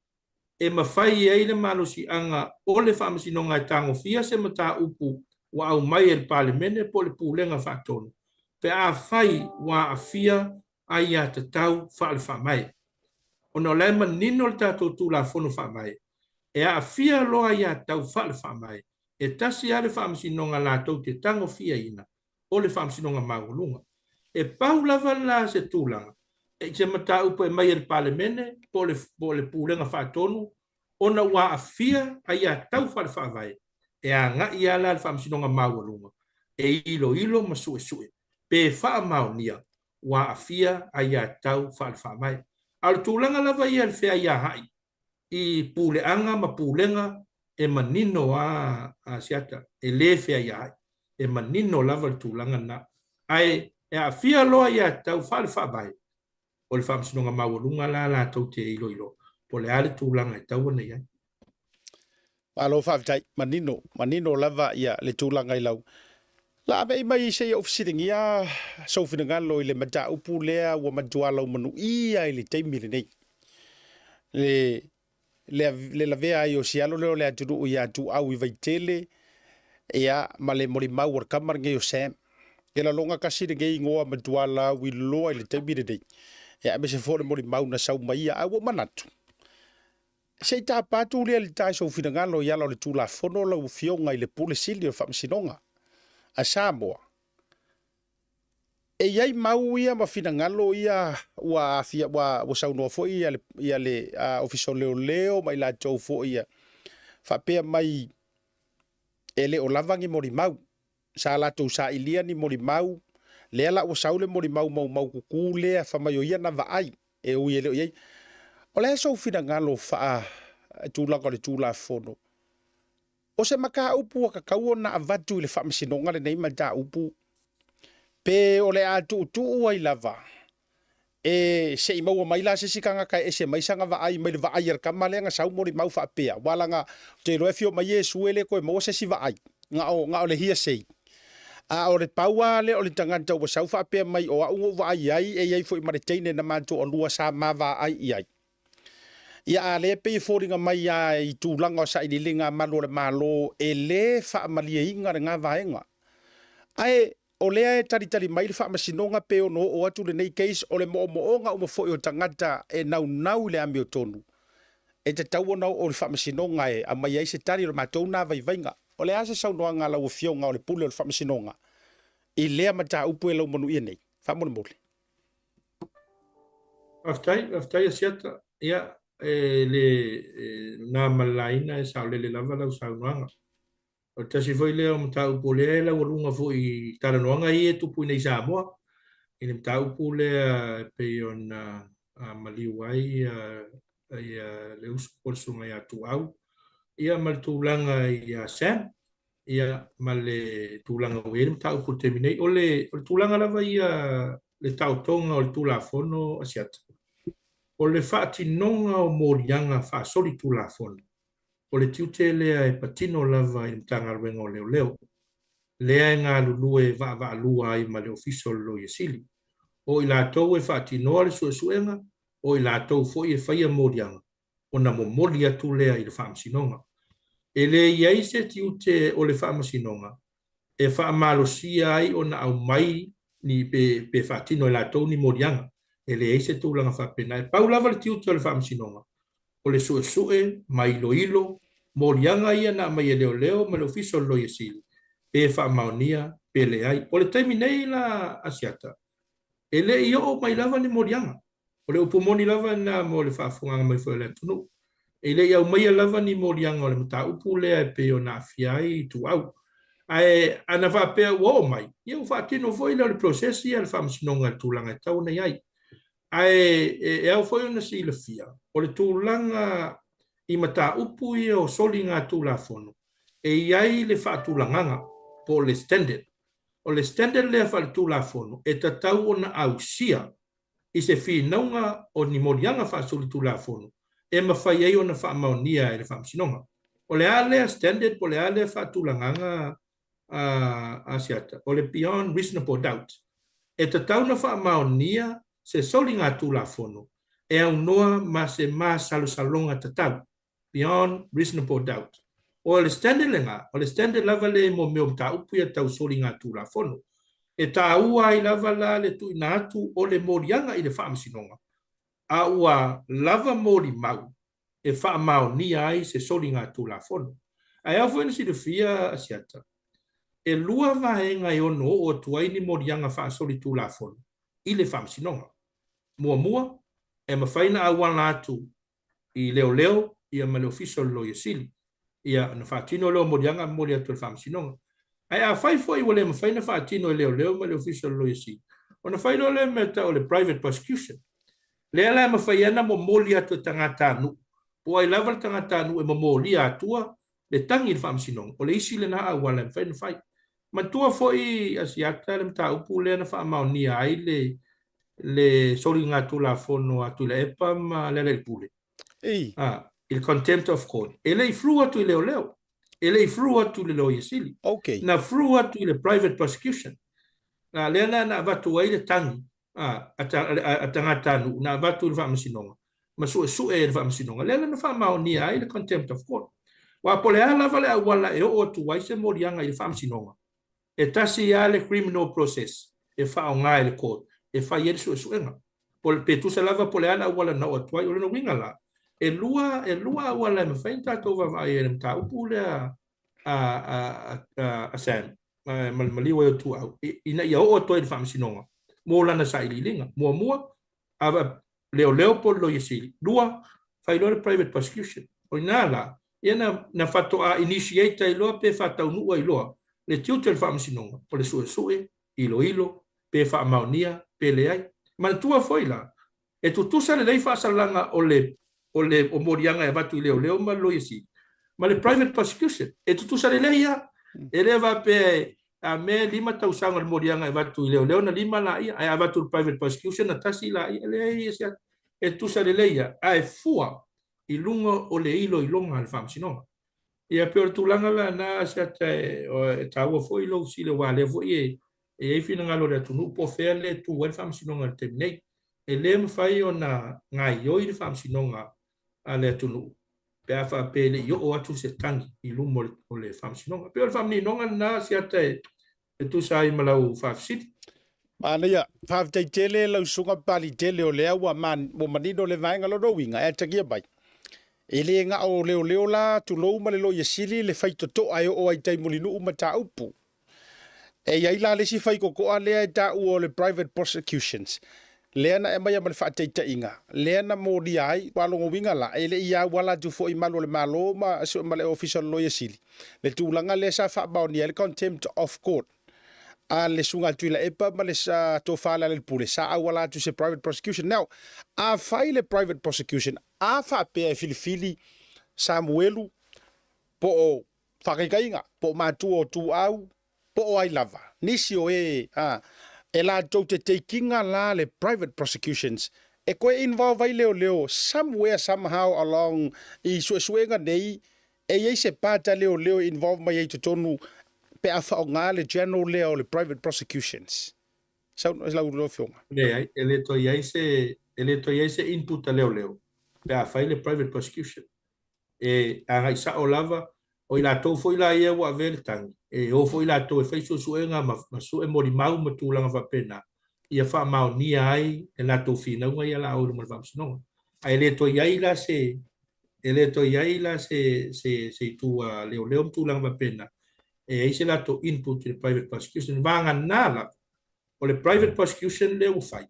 e mawhai ai le malusi anga o le whamasinonga e tango fia se mata upu wa au mai e palemene po le pūlenga whatonu. Pe a whai wa a fia ai a te tau wha le whamai. O no le manino le tato tula fonu whamai. E a fia loa ia tau wha le whamai. E tasi ale whamsinonga lātou te tango fia ina, o le whamsinonga maulunga. E pau lava la se tūlanga, e se mata upo e mai e palemene, po le pūlenga whatonu, o na wā a fia a ia tau whare whawai, e a ngā ia la le whamsinonga maulunga, e ilo ma sue sue, pe wha maunia, wā a fia a ia tau whare whawai. Al tūlanga lava ia le whea ia hai, I pūleanga ma pūlenga, e manino a siata e lefe ai e manino lava tūlanga na ai e a fia loa ia tau whare whabai o le whamsinonga maurunga la tau te ilo po le ale tūlanga e tau ana iai alo whawtai manino lava ia le tūlanga I lau la me mai se ia ofisiringia sofinangalo I le mata upu lea ua madualau manu ia I le teimile nei le lavea ai o sialo leo le aturu ia tu au I vaitele ia ma le molimau or kamar nge o Sam e la longa kasi de nge ngoa maduala wi loa I le teimile nei ia me se fore molimau na sau mai au manatu se ta patu le tai so finangalo ia le tula fono la ufionga I le pule sili o famsinonga a Samoa e iai mau ia ma finangalo ia wa fia wa sau no fo ia le official leo mai la tau fo ia fa pe mai ele o lavangi morimau sa la tu sa ilia ni morimau le la o saule morimau mau ku le fa mai ia na vai e o ele iai o le so finangalo fa tu la ko tu la fono o se maka upu ka kau na avatu le fa msinonga le nei ma da upu pe ole atu tu ai lava e se I mau mai la se sikanga kai ese mai sanga va ai mai va ai ka malenga sau mori mau fa pea walanga te roefio mai Yesu ele ko mo se si va ai nga o le hia sei a o le paua le o le tanganta o sau fa pea mai o au va ai e ai foi mare teine na manto o lua sa ma va ai ai ia le pe foringa mai ai tu langa sa I linga malo le malo e le fa malia inga nga vaenga ai o lea e tari mai le whaamasinonga pe ono o atu le nei case o le moonga o mafoi o tangata e nau le ame o tonu. E te tau nau o le whaamasinonga e a mai eise tari o matou na vaivainga. O le ase sau noanga lau o fionga o le pule o le whaamasinonga. I lea mata upu e lau manu ia nei. Whamone mole. Aftai a siata ia le nga malaina e sao le lava lau sau noanga o tasi foi leo mta upu le la urunga foi taranoanga I tupu nei Samoa ina mta upu le pe ona maliwai ia le usporsunga ia tu au ia mal tulanga ia Sam ia mal le tulanga wer mta upu terminate o le tulanga lava ia le tautonga o le tulafono asiata o le whaatinonga o morianga whaasori tulafono o le tiute lea e patino lava I mtanga ruenga o leo. Lea ngā lulue va lua ai ma le official lo yesili. o i lātou e whaatinoa le suenga, o i lātou fo i e whaia mōrianga, o na mōmoli atu lea i le whaamasinonga. E le iai se tiu te o le whaamasinonga, e whaamalosia ai o na au mai ni pe whaatino i lātou ni mōrianga, e le iai se tūlanga whapena. E pau lava le tiu te o le whaamasinonga, o le sue mai ilo, mōrianga ia na mai e leo, ma le ofiso lo i sili, pe whaamaonia, pe le ai. O le taimi nei la asiata, e le i o mai lava ni mōrianga, o le upumoni lava na mo le whaafunganga mai whaile tunu. E le iau mai lava ni mōrianga o le mata upu lea e pe o na fiai tu au. Ai ana whapea uo mai, iau whaatino foi le prosesi al whaamasinonga tūlanga e tau nei ai. Ai e au foi ona si le fia, o le tūlanga i mata upu i o soli ngā tūla fono. E iai le whaatūlanganga po le standard. O le standard lea whale tūla fono, e tatau ona au sia i se whinaunga o ni morianga whaasuli tūla fono. E mawhai ei ona whaamaonia e le whaamasinonga. O le alea standard, po le alea whaatūlanganga asiata. O le beyond reasonable doubt. E tatau na whaamaonia se soli ngā tūla fono. E au noa ma se ma salonga tatau. Beyond reasonable doubt. O le standard lenga, o le standard lava le mo meo ta upu ia tau soli ngā tūla fono. E tā ua i lava la le tu ina atu o le morianga i le whaamasinonga. A ua lava mori mau e whaamao ni ai se soli ngā tūla fono. Ai au fwena si le fia asiata. E lua vaenga i ono o tuai ni morianga wha soli tūla fono. I le whaamasinonga. Mua, e mawhaina awana atu i leo, ia ma le official lo i sili. Ia na whaatino leo morianga mori atu le whaamasinonga. Ai a whai fwoi wale mawhaina whaatino leo ma le official lo i sili. O na whaino le meta o le private prosecution. Lea la mawhai ana mo moli atu tangata anu. Po ai lava tangata anu e mo moli atua le tangi le whaamasinonga. O le isi le na awala mawhaina whai. Mantua fwoi asiata le mta upu le na whaamaonia ai le soli ngā tūla fono atu le epa ma le pule. Il contempt of court. E lei frua tu i leo. E lei frua tu le lo sili. Okay. Na frua tu i le private prosecution. Na lena na vatu ai le tangi. A tangata anu. Na vatu le whaamasinonga. Ma sue le whaamasinonga. Lena na whaamaonia ai le contempt of court. Wa pole ala vale a wala e o tu wai se morianga i le whaamasinonga. E tasi a le criminal process. E whaonga i le court. E whai e suenga. Pe tu se lava pole ala wala na o tuai o le no winga la. E lua wala me whain tātou wawai e mta upu lea a Sam. Maliwa e tu au. Ina ia o toi le whaamasinonga. Mō lana sa ililinga. Mua. Ava leo po lo yesili. Lua, whai le private prosecution. O ina la. Ia na whato a initiate i loa pe whatau nua i loa. Le tiu te le whaamasinonga. Po le sue, ilo, pe whaamaonia, pe le ai. Mana tua foi la. E tutusa le lei whaasalanga o morianga e watu i leo ma lo yesi. Ma le private prosecution. E tutusa le leia. E le va pe a me 5 tausanga le morianga e watu i leo na 5 la ia. A watu le private prosecution na tasi la ia. E tutusa le leia. A e fua i lunga o le ilo i longa al whaamasinonga. Ia pe o tūlanga la na siata e taua foi lo si le wale foi e fina ngalo le tunu po fea le tu wen whaamasinonga le terminate. E le mwhai o na ngai oi le whaamasinonga a le tunu. Pe a wha pe le i o atu se tangi i lumo o le whaamasinonga. Pe o le whaamasinonga na siata e tu sa i malau whaafisiti. Mana ia, whaafitei tele lau sunga pali tele o lea ua mo manino le vaenga lo rowinga e takia bai. E le nga o leo la tu lou ma le lo yesili le whaitoto ai o ai taimulinu umata upu. E iai la le si whaikokoa lea e ta o le private prosecutions. Lea na e mai ama le whaateita inga. Lea na mōri ai, walongo winga la. E le ia wala tu fo i malo le malo ma le official lo yesili. Le tūlanga le sa whaabao ni le contempt of court. A le sunga tuila epa ma le sa tofala le pule. Sa a wala tu se private prosecution. Now, a whai le private prosecution, a whaapea e filifili Samuelu po o whakikainga, po mātu o tu au, po o ai lava. Nisi o e la tau te teikinga la le private prosecutions. E koe involve ai leo, somewhere, somehow along i suenga nei, e ei se pata leo involve mai ei te tonu pe a whaonga le general leo le private prosecutions. sau no lau lo fionga le ele to ia se input leo pe a fai le private prosecution e a ngai sa o lava o ila to foi la ia wa vel tang e o foi la to e fai su nga ma su e mori mau ma tu langa va pena ia fa mau ni ai e la to fina nga ia la o mo va no ai le to ia ila se ele to ia ila se tu leo tu langa va pena e ai se la to input le private prosecution va nga nala o le private prosecution le u fai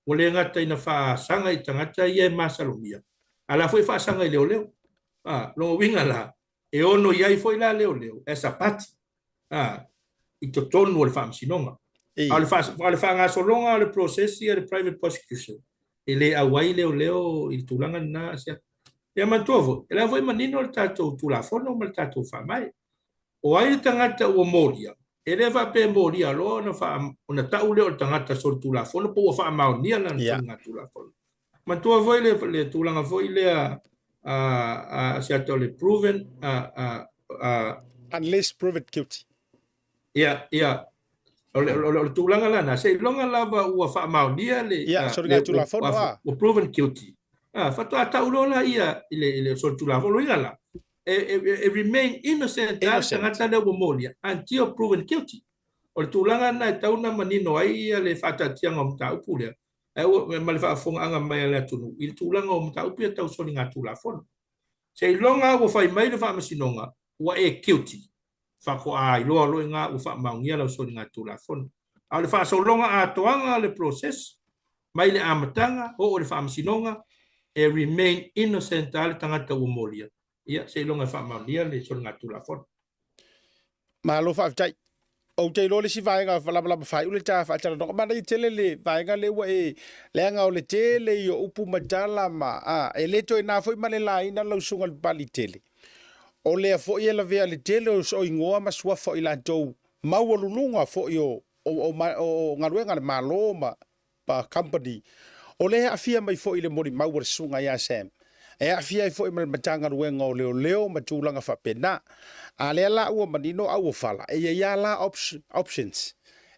o le ngata ina fa sanga i tangata ia masalomia ala foi fa sanga i leo lo winga la e ono iai foi la leo esa pati i to tonu le fam sinonga ale fa nga solonga le process ia le private prosecution ele awai leo i tulanga na sia ia mantovo ele foi manino le tato tu la fono mal tato fa mai o ai tangata o moria ele va pe moria lo na fa ona tau le tangata sol tu la fono po fa maunia na tu la fono mantovo le tulanga foi le siato le proven unless proven guilty o tulanga lana se longa lava ua fa maunia le so nga tu la fono o proven guilty fa to ata ulola ia ile so tu la fono ingala e remain innocent tangata le molia until proven guilty o tulanga na tauna manino ai le fata tianga mta upule e o mal fa fonga anga mai le tunu il tulanga mta upia tau so nga tu la fono se longa o fai mai le fa masinonga wa e guilty fa ko ai lo nga o fa maungia lo so nga tu la fono ale fa so longa a toanga le process mai le amatanga o le fa masinonga e remain innocent al tangata o molia ia se longa fa maungia le so nga tu la fono ma lo fa tai o te lo le si vai nga fa la fa ule ta fa tala no ma le tele le vai nga le wa e le nga o le tele yo upu matala ma e le to ina foi male la ina lo sunga le pali tele o le fo ia la vea le tele o so ingoa ma sua fo ila to ma wo lunga fo yo o nga ruenga le maloma pa company o le afia mai fo ile mori ma wo sunga ya sam e afia fo i matanga ruenga o leo matulanga fa pena ale la o manino au fala e ya la options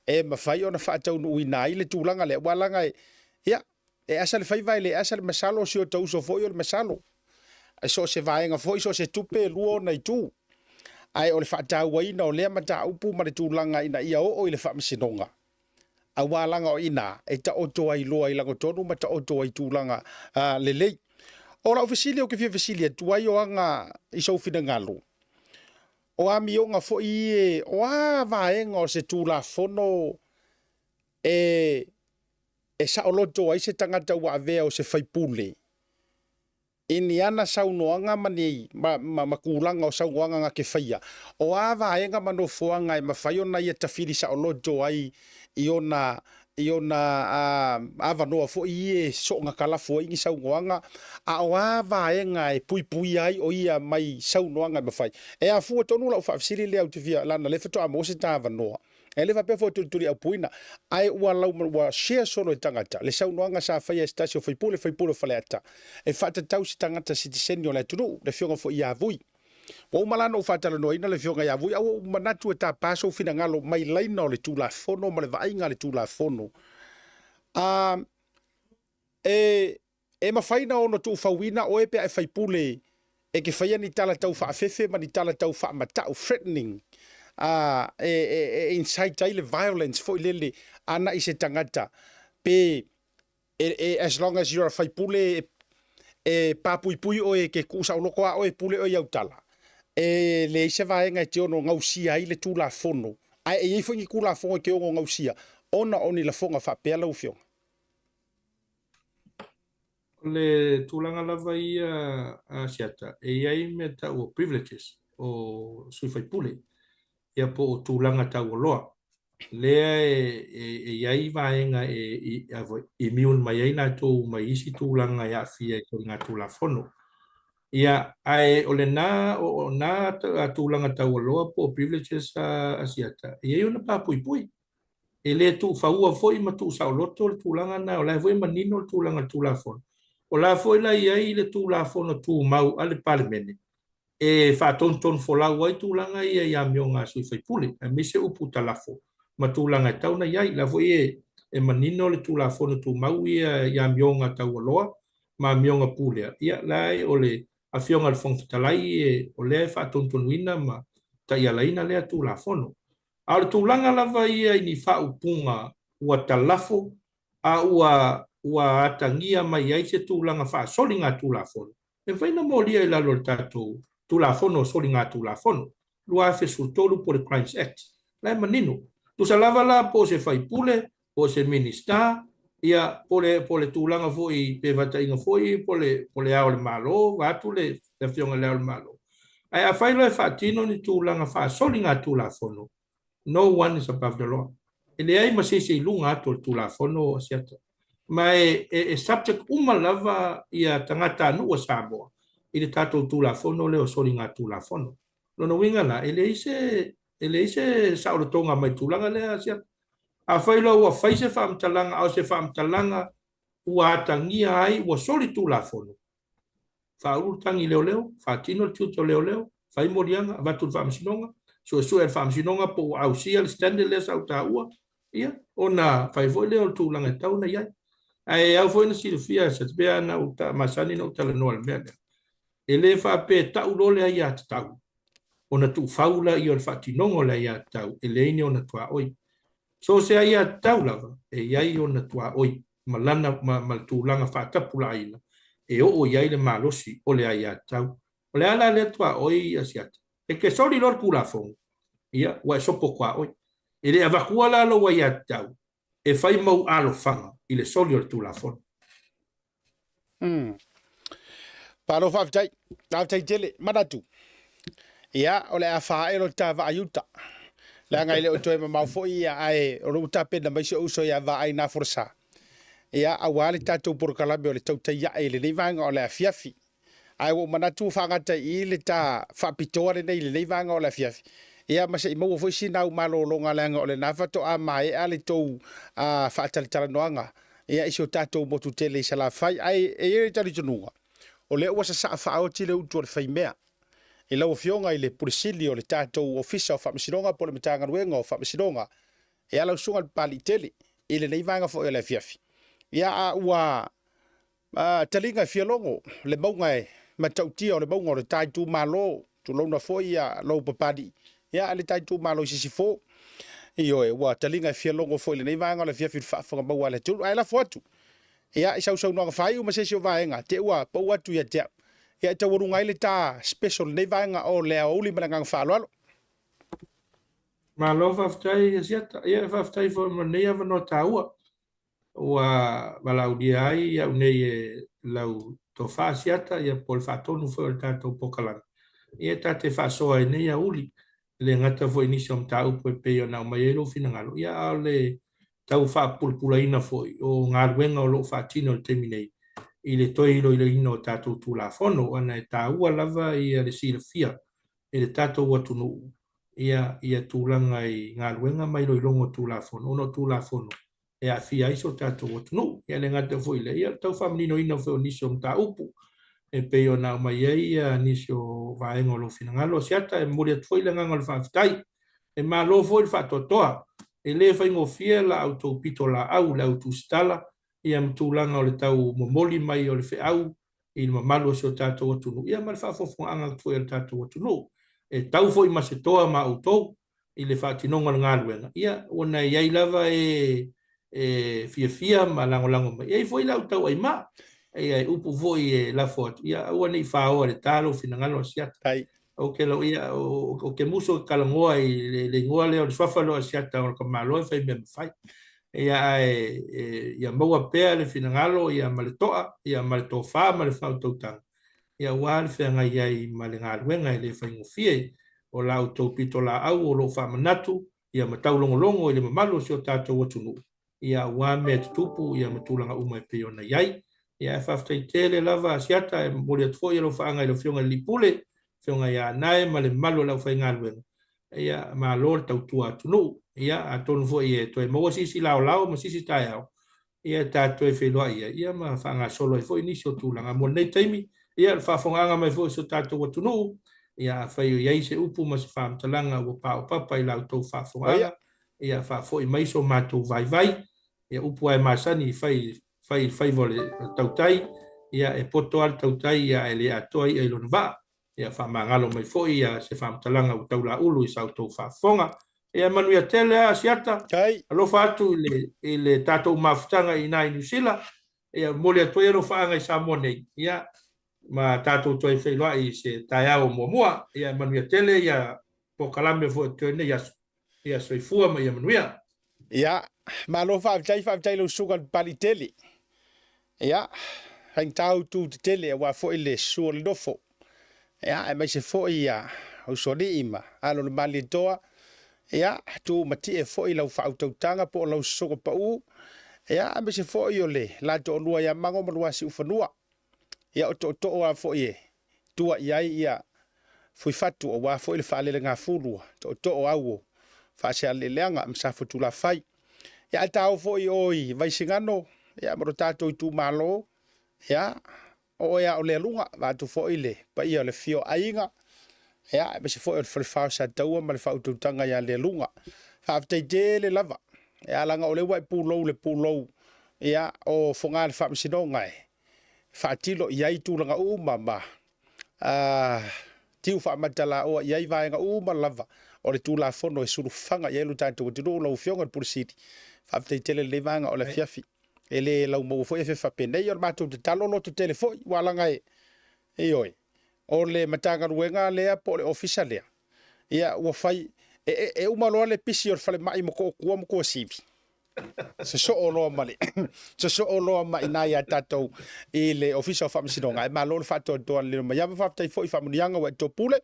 e ma fai ona fa tau no ina ile tulanga le walanga ya e asal fai vai le asal masalo si o tau so fo yo le masalo so se vai nga fo so se tupe luo na tu ai o le fa tau wai no le mata upu ma le tulanga ina ia o ile fa msinonga a walanga o ina e ta o to ai lo ai lango tonu mata o to ai tulanga le ora ofisili o ke fi ofisili tu ai o anga iso fina ngalo o ami o nga fo i o vaenga o se tula fono e sa oloto ai se tangata wa avea o se faipule ini ana saunoanga mani makulanga o saunoanga nga ke faia o vaenga mano foanga e mafaio na ia tafiri sa oloto ai iona ava no fo i so nga kala fo i saunoanga a o vaenga e pui ai o ia mai saunoanga mafai e a fu tonu la fa sili le out via la na le fato a mo se tava no e le va pe fo tuli a puina ai wa la wa share solo tangata le saunoanga sa fa ia stasio foi pule faleta e fata tau si tangata citizen yo la tulu le fionga fo ia vui o malano fatala no ina le fionga ia vui au manatu e ta paso fina ngalo mai laina le tula fono ma le vainga le tula fono e mafaina ono tu fawina o e pe e fai pule e ke faia ni tala tau fa fefe ma ni tala tau fa matau threatening incite ile violence fo lele ana ise tangata pe as long as you're a fai pule e papui o e ke kusa loko o e pule o yautala e le se vai nga te ono ngausia ile tu la fono ai e fo ngi kula fono ke o ngausia ona oni la fonga fa pela ufio le tulanga lava ia siata e ai me ta o privileges o sui fai pule ia po tulanga ta o loa le e ai vaenga e miun mai ai na to mai isi tulanga ia fia ko nga tula fono ia ai ole na o na tulanga ta o loa po privileges siata e ai ona pa pui e le tu fa ua foi ma tu sa loto tulanga na o la foi manino tulanga tula fono o la foi la ia le tu la fono tu mau ale parlemene e fa ton fo la wai tu langa ia mionga sui fai pule a mise upu talafo ma tu langa tauna ia la foi e manino le tulafono tu mau ia mionga tau aloa ma mionga pulea ia lai o le afionga le fonfitalai o le faatontonuina ma taialaina lea tulafono a le tulaga lava ia ini faaupuga ua talafo a ua atagia mai ai se tulaga faasoli ga tulafono e faina molia i lalo le tatou tulafono o soli ga tulafono lua fesutolu po le Crimes Act lai manino tusa lava la po se faipule po se minista ia po le tulaga foʻi pe vataiga foʻi po le ao le malo atu le afioga le ao le malo ai afai loe faatino ni tulaga faasoli ga tulafono no one is above the law e leai ma seiseiluga atu o le tulafono siata ma e subject uma lava ia tagata anuu a Samoa i le tatou tulafono le o soli ga tulafono lona uiga la e leai se saʻolotoga mai tulaga lea siata afai loa ua fai se faamatalaga ao se faamatalaga ua atagia ai ua soli tulafono faaulutagi leoleo faatino le tuto leoleo fai moliaga avatu le faamasinoga suʻesuʻe le faamasinoga po ua ausia le standard lea saʻutaʻua ia ona fai foʻi lea o le tulaga e tauna iai ae au foʻi na silifia se pea na masani na utalanoa le mea lea e lē faapetaʻu lo le ai iā tatau ona tuufau la i o le faatinoga o le ai iā tatau e leini ona tuaoi so se ai iā tatau lava e iai ona tuaoi ma lana ma le tulaga faatapulaʻaina e o'o iai le malosi o le ai iā tatau o le ala le tuaoi ia siata e ke soli lo le tulafogo ia ua e sopo kuaoi e le avakua la lo ai iā tatau e fai mau alofaga i le soli o le tulafono palo faafetai tele manatu ia o le a faaelo le tavaaiuta le agai le o toe mamau foʻi ia ae o lou tapena mai se uso ia vaaina forsa ia auā le tatou porokalame o le tautaiaʻi lenei vaga o le afiafi ae ua manatu faagata i le ta faapitoa lenei lenei vaga o le afiafi ia ma seʻi maua foʻi sinau malōloga le aga o lenā fatoʻa maeʻa le tou faatalatalanoaga ia isi o tatou motu tele i salafai ae e ia le talitonuga o lea ua sasaʻa faaoti le utu o le faimea i lau afioga i le pulisili o le tatou ofisa o faamasinoga po le matagaluega o faamasinoga e alausuga le paliʻitele i lenei vaga foʻi o le afiafi ia a ua taliga e fialogo le mauga e matautia o le mauga o le taitu mālō tulauna foʻi ia lou papaliʻi ia le taitu mālō i sisifō io e ua taliga e fialogo foʻi lenei vaga o le afiafi le faafagamaua le tulu ae lafo atu ia i sausaunoaga fai uma sesi o vaega te ua pou atu ia te ia e taualuga ai le tā special lenei vaega o le aouli ma le agaga faaloalo malo faafetai siata ia faafetai foʻi manei avanoa tāua ua valaulia ai iau nei e lau tofā siata ia po le faatonu foʻi o le tatou pokalaga ia tate faasoa ai nei auli le gata foʻi nisi o mataupu e pei ona mai ai lou finagalo ia o le tau faapulapulaina foʻi o galuega o loo faatino o le taimi nei i le toe iloiloina o tatou tulafono ana e tāua lava ia le silafia e le tatou atunuu ia tulaga i galuega ma iloiloga o tulafono ona o tulafono e afia ai so tatou atunuu ia le gata foʻi le ia tau faamaninoina foʻi o nisi o mataupu e pei ona mai ai ia nisi o vaega o lou finagalo siata e moli atu foʻi le agaga o le faafetai e mālō foʻi le faatoatoa e lē faigofia la outou pito laau le autusitala ia matulaga o le tau momoli mai o le feʻau i le mamalu o se o tatou atunuu ia ma le faafofogaʻaga foʻi o le tatou atunuu e tau foʻi ma se toa ma outou i le faatinoga o le galuega ia ona iai lava e fiafia ma lagolago mai ai foʻi lau tau aimā ia e upu foʻi e lafo atu ia ua neʻi faoa le tālo finagalo asiata o ke lau ia o ke muso kalagoa i le igoa lea o le swafa loa asiata o le kamalo e faimea mafai ia ia maua pea le finagalo ia ma le toʻa ia ma le tofā ma le faautautaga ia ua le feagai ai ma le galuega e lē faigofia o lautou pito laau o loo faamanatu ia ma taulogologo i le mamalu o se o tatou atunuu ia ua mea tutupu ia ma tulaga uma e pei ona iai ia e faafetaitele lava asiata e moli atu foʻi e lou faaga i le fioga i lipule fioga iā nae ma le mamalu o lau faigaluega ia mālō le tautua atunuu ia atonu foʻi e toe maua sisi laolao ma sisi taeao ia tatou e feiloaʻi ia ma faagasolo ai foʻi nisi o tulaga mo lenei taimi ia le faafogaaga mai foʻi so tatou atunuu ia fai iai se upu ma se faamatalaga ua paopapa i lautou faafogaaga ia faafoʻi mai so matou vaivai ia upu ai masani fai vole tautai ia e poto al tautai ia e le atoi e lona va ia fa mangalo mai foi ia se fa talanga u taula ulu i sa to fa fonga ia manuia tele a siata Kai. alo fa atu ile tato mafutanga i nai nusila ia mole atoi ro fa ngai Samoa nei ia ma tato toi fei loa i se taiao mua ia manuia tele ia po kalame fo tene ia soifua ma ia manuia Ia, malo fa avtai lo suga pali tele. Ia, hang tau tu te tele wa fo ile sur lofo. Ia, e mai se fo ia o sori ima, alo le mali toa. Ia, tu mati e fo ila fa autotanga po lo suga pa u. Ia, e mai se fo i ole, la to lua ia mango malua si ufanua. Ia o to wa fo ie. Tua ia foi fatu o wa fo ile fa le nga fulua. To o au. Fa se ale leanga msa fo tu la fai. Ya tau fo i oi vai singano ya mo tato tu malo ya o ya o le lunga va tu fo ile pa ia le fio ainga ya me se fo el fa sa tau ma le fa tu tanga ya le lunga fa te le lava ya langa o le wai pulo ya o fonga le fa sino ngai fa tilo ya tu langa u mama tiu fa matala o ya vai nga u ma lava o le tu la fono e suru fanga ya lu tato tu lo fionga por city fa te tele le vanga o la fiafi ele la mo fo e fa pena yo mato te talo lo te telefo wala ngai e oi o le matanga ruenga le po le official le ia o fai e uma lo le pisi o fale mai mo ko sivi se so o lo mali se so o lo mai na ya tato ele official fa msino ngai ma lo fa to le ma ya fa tai fo fa munianga wa to pule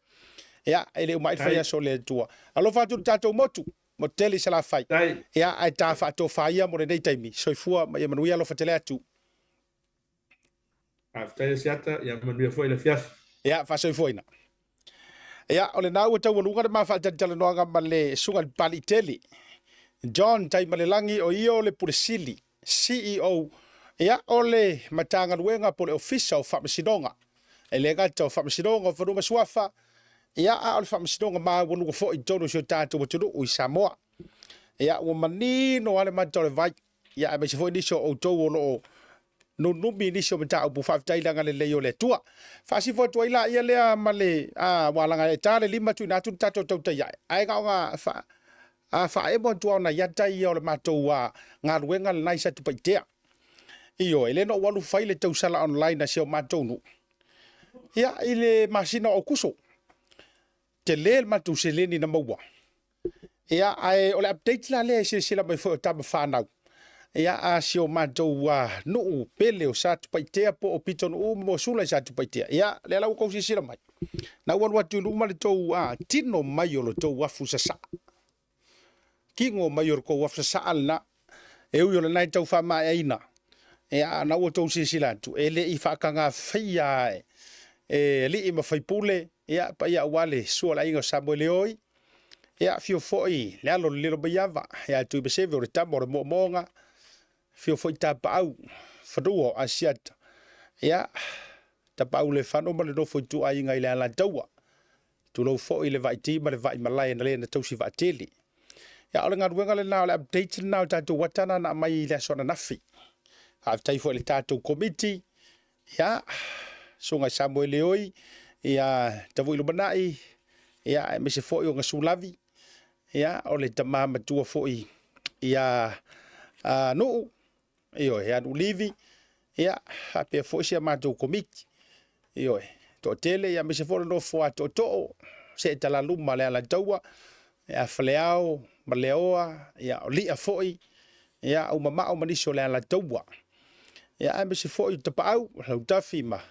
ia ele mai fa ya so le tua alo fa tu tato motu mo tele se la fai ia ai ta fa to fa ia mo nei taimi soifua ma ia manuia lo fa tele atu after siata ia manuia foi le fiaf ia fa soifoina ia ole na ua tau lunga ma fa tele noanga ma le sunga pali tele John tai malelangi o io le puresili CEO ia ole matanga luenga po le official fa msidonga ele gato fa msidonga fa ruma suafa ia al fa msidonga ma wonu fo i tono so tato wo tudu u Samoa ia o manino ale matole vai ia me se fo ni so o to lo no mi ni so mata o bu fa tai langa le yo le tua fa si fo to ila ia le male wala nga tale lima tu na tu tato to tai ai ga fa e bon tu na ya tai o le mato wa nga ruenga le naisa tu paitea io ele no walu faile tau sala online na se o mato nu ia ile masina o kuso te le matu se le ni na maua ia ai ole update la le se la mai fo tama fanau ia a se o mato wa no pele o sa tu paitea po o piton o mo sula sa tu paitea ia le la ko se la mai na walu atu nu male to tino mai o lo to wa fu sa kingo mai o ko wa sa alna e u yo le nai tau fa mai aina e na o to se la tu ele I fa kanga fia e li I ma fai pule ia pa ia wale so la ingo Samuel oi ia fio foi le alo le bayava ia tu be se o tamo mo monga fio foi ta pau faduo asiat ia ta pau le fano ma le no foi tu ai ngai la taua tu lo foi le vai ti ma le vai malai na le na tau si va tele ia ole ngadwenga le na le update na ta tu watana na mai le sona nafi have tai foi le tatu committee ia so ngai Samuel oi ia tavu lo banai ia me se foi o ngasulavi ia ole tama matua foi ia no io ia du livi ia ape foi se mato komiti io to tele ia me se foi no foi to se tala luma le ala taua ia fleao maleoa ia oli a foi ia o mama o maniso le ala taua ia me se foi te pau lo tafima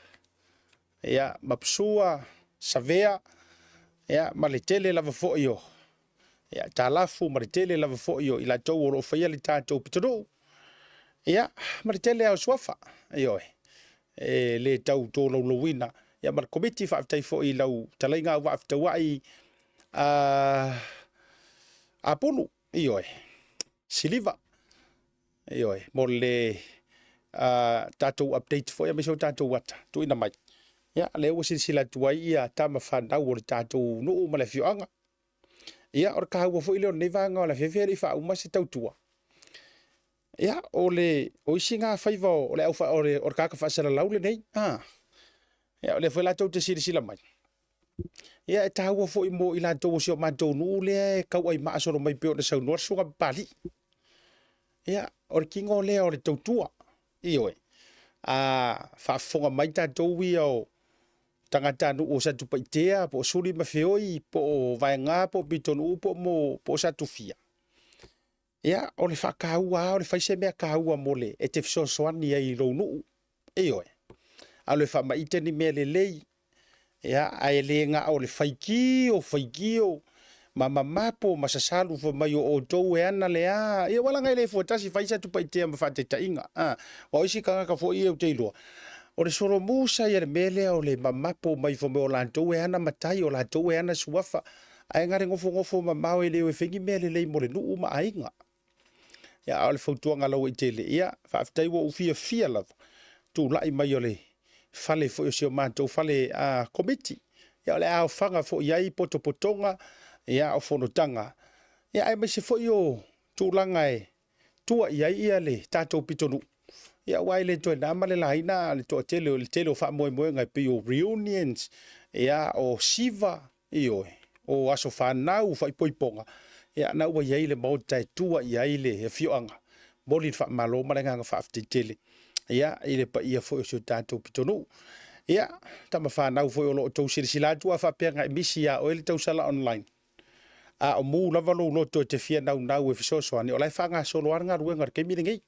ia mapsua savea ia maletele lava fo io ia talafu maletele lava fo io ila to lo faia le tato pitoro ia maletele au swafa io le tau to lo wina ia mar committee fa tai fo I lau talainga wa after wai apulu io siliva io mo le tato update fo ia me so tato wata tu ina mai ia le o sila tuai ia tama fanda o tato no ma le fioanga ia or ka wo fo ile ne vanga la feferi fa uma se tautua ia o isinga faiva o le aufa o le kaka faasala lau le nei ia o le foi latou te silasila mai ia e taua foʻi mo i latou o sio matou nuu lea e kau ai maasolo mai pe o le saunoa le suga papali ia o le kiga o lea o le tautua ioe faafofoga mai tatou ia o tagata nuu o satu paitea po o suli ma feoi po o vaegā po o pitonuu po o satufia ia o le faakāua o le faise mea kāua mo le e te fesoasoani ai lou nuu ioe a le faamaʻite ni mea lelei ia ae lē gaʻa o le faikio ma mamapo ma sasalu fa mai o outou e ana leā ia walagai le fuatasi faisa tupaitea ma faataitaʻiga o isi kagaka foʻi eu te iloa o le solomusa ia le mea lea o le mamapo mai fa mai o latou e ana matai o latou e ana suafa ae gale gofogofo mamao e leo e fegi mea lelei mo le nuu ma aiga ia o le fautuaga lau i teleia faafetai ua ufiafia lava tulaʻi mai o le fale foʻi o sio matou fale komiti ia o le aofaga foʻi ai potopotoga ia o fonotaga ia ae maise foʻi o tulaga e tuaʻi ai ia le tatou pitonuu ia ua ai le toenā ma le laina le toʻatele o le tele o faamoemoega e pei o reunions ia o siva ioe o aso fanau faipoipoga ia na ua iai le maota e tuaʻi ai le afioʻaga mo le faamālō ma le gaga faafetaitele ia i le paia foʻi o sio tatou pitonuu ia tamafanau foʻi o loo tou silasila atu a faapeaga e misi ia oe le tausala online o mu lava lou loto e te fia naunau e fesoasoani o lae faagasolo ana galuega le kaimi legei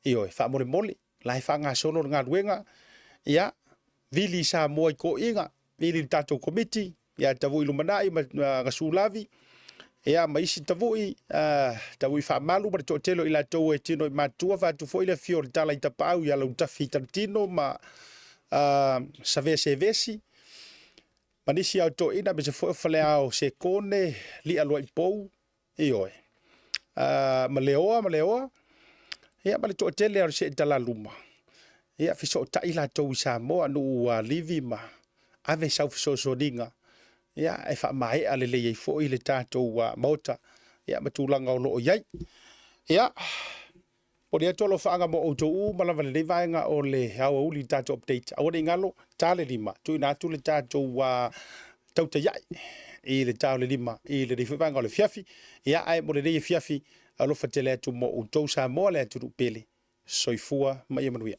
ioe faamolemole lae faagasolo le galuega ia vili Samoa i koʻiga vili le tatou komiti ia tavuʻi lumanaʻi ma gasulavi ia ma isi tavuʻi tavuʻi faamalu ma le toʻatele i latou e tino i matua faatu foʻi le afio le tala i tapaau ia lau tafi talatino ma savesevesi ma nisi autoina me se foʻi faleao sekone liʻa lua i pou ioe ma leoa ia ma le toʻatele a le seʻi talaluma ia fesootaʻi latou i Samoa nuu livi ma ave sau fesoasoniga ia e faamaeʻa lelei ai foʻi le tatou maota ia ma tulaga o loo iai ia o le atolo faaga mo outou ma lava lelei vaega o le auauli tatou update aua nei galo talelima tuuina atu le tatou tautaiaʻi i le taolelima i le lei vaega o le fiafi ia ae mo lelei e fiafi alofa tele atu mo outou Samoa le atunuu pele soifua ma ia manuia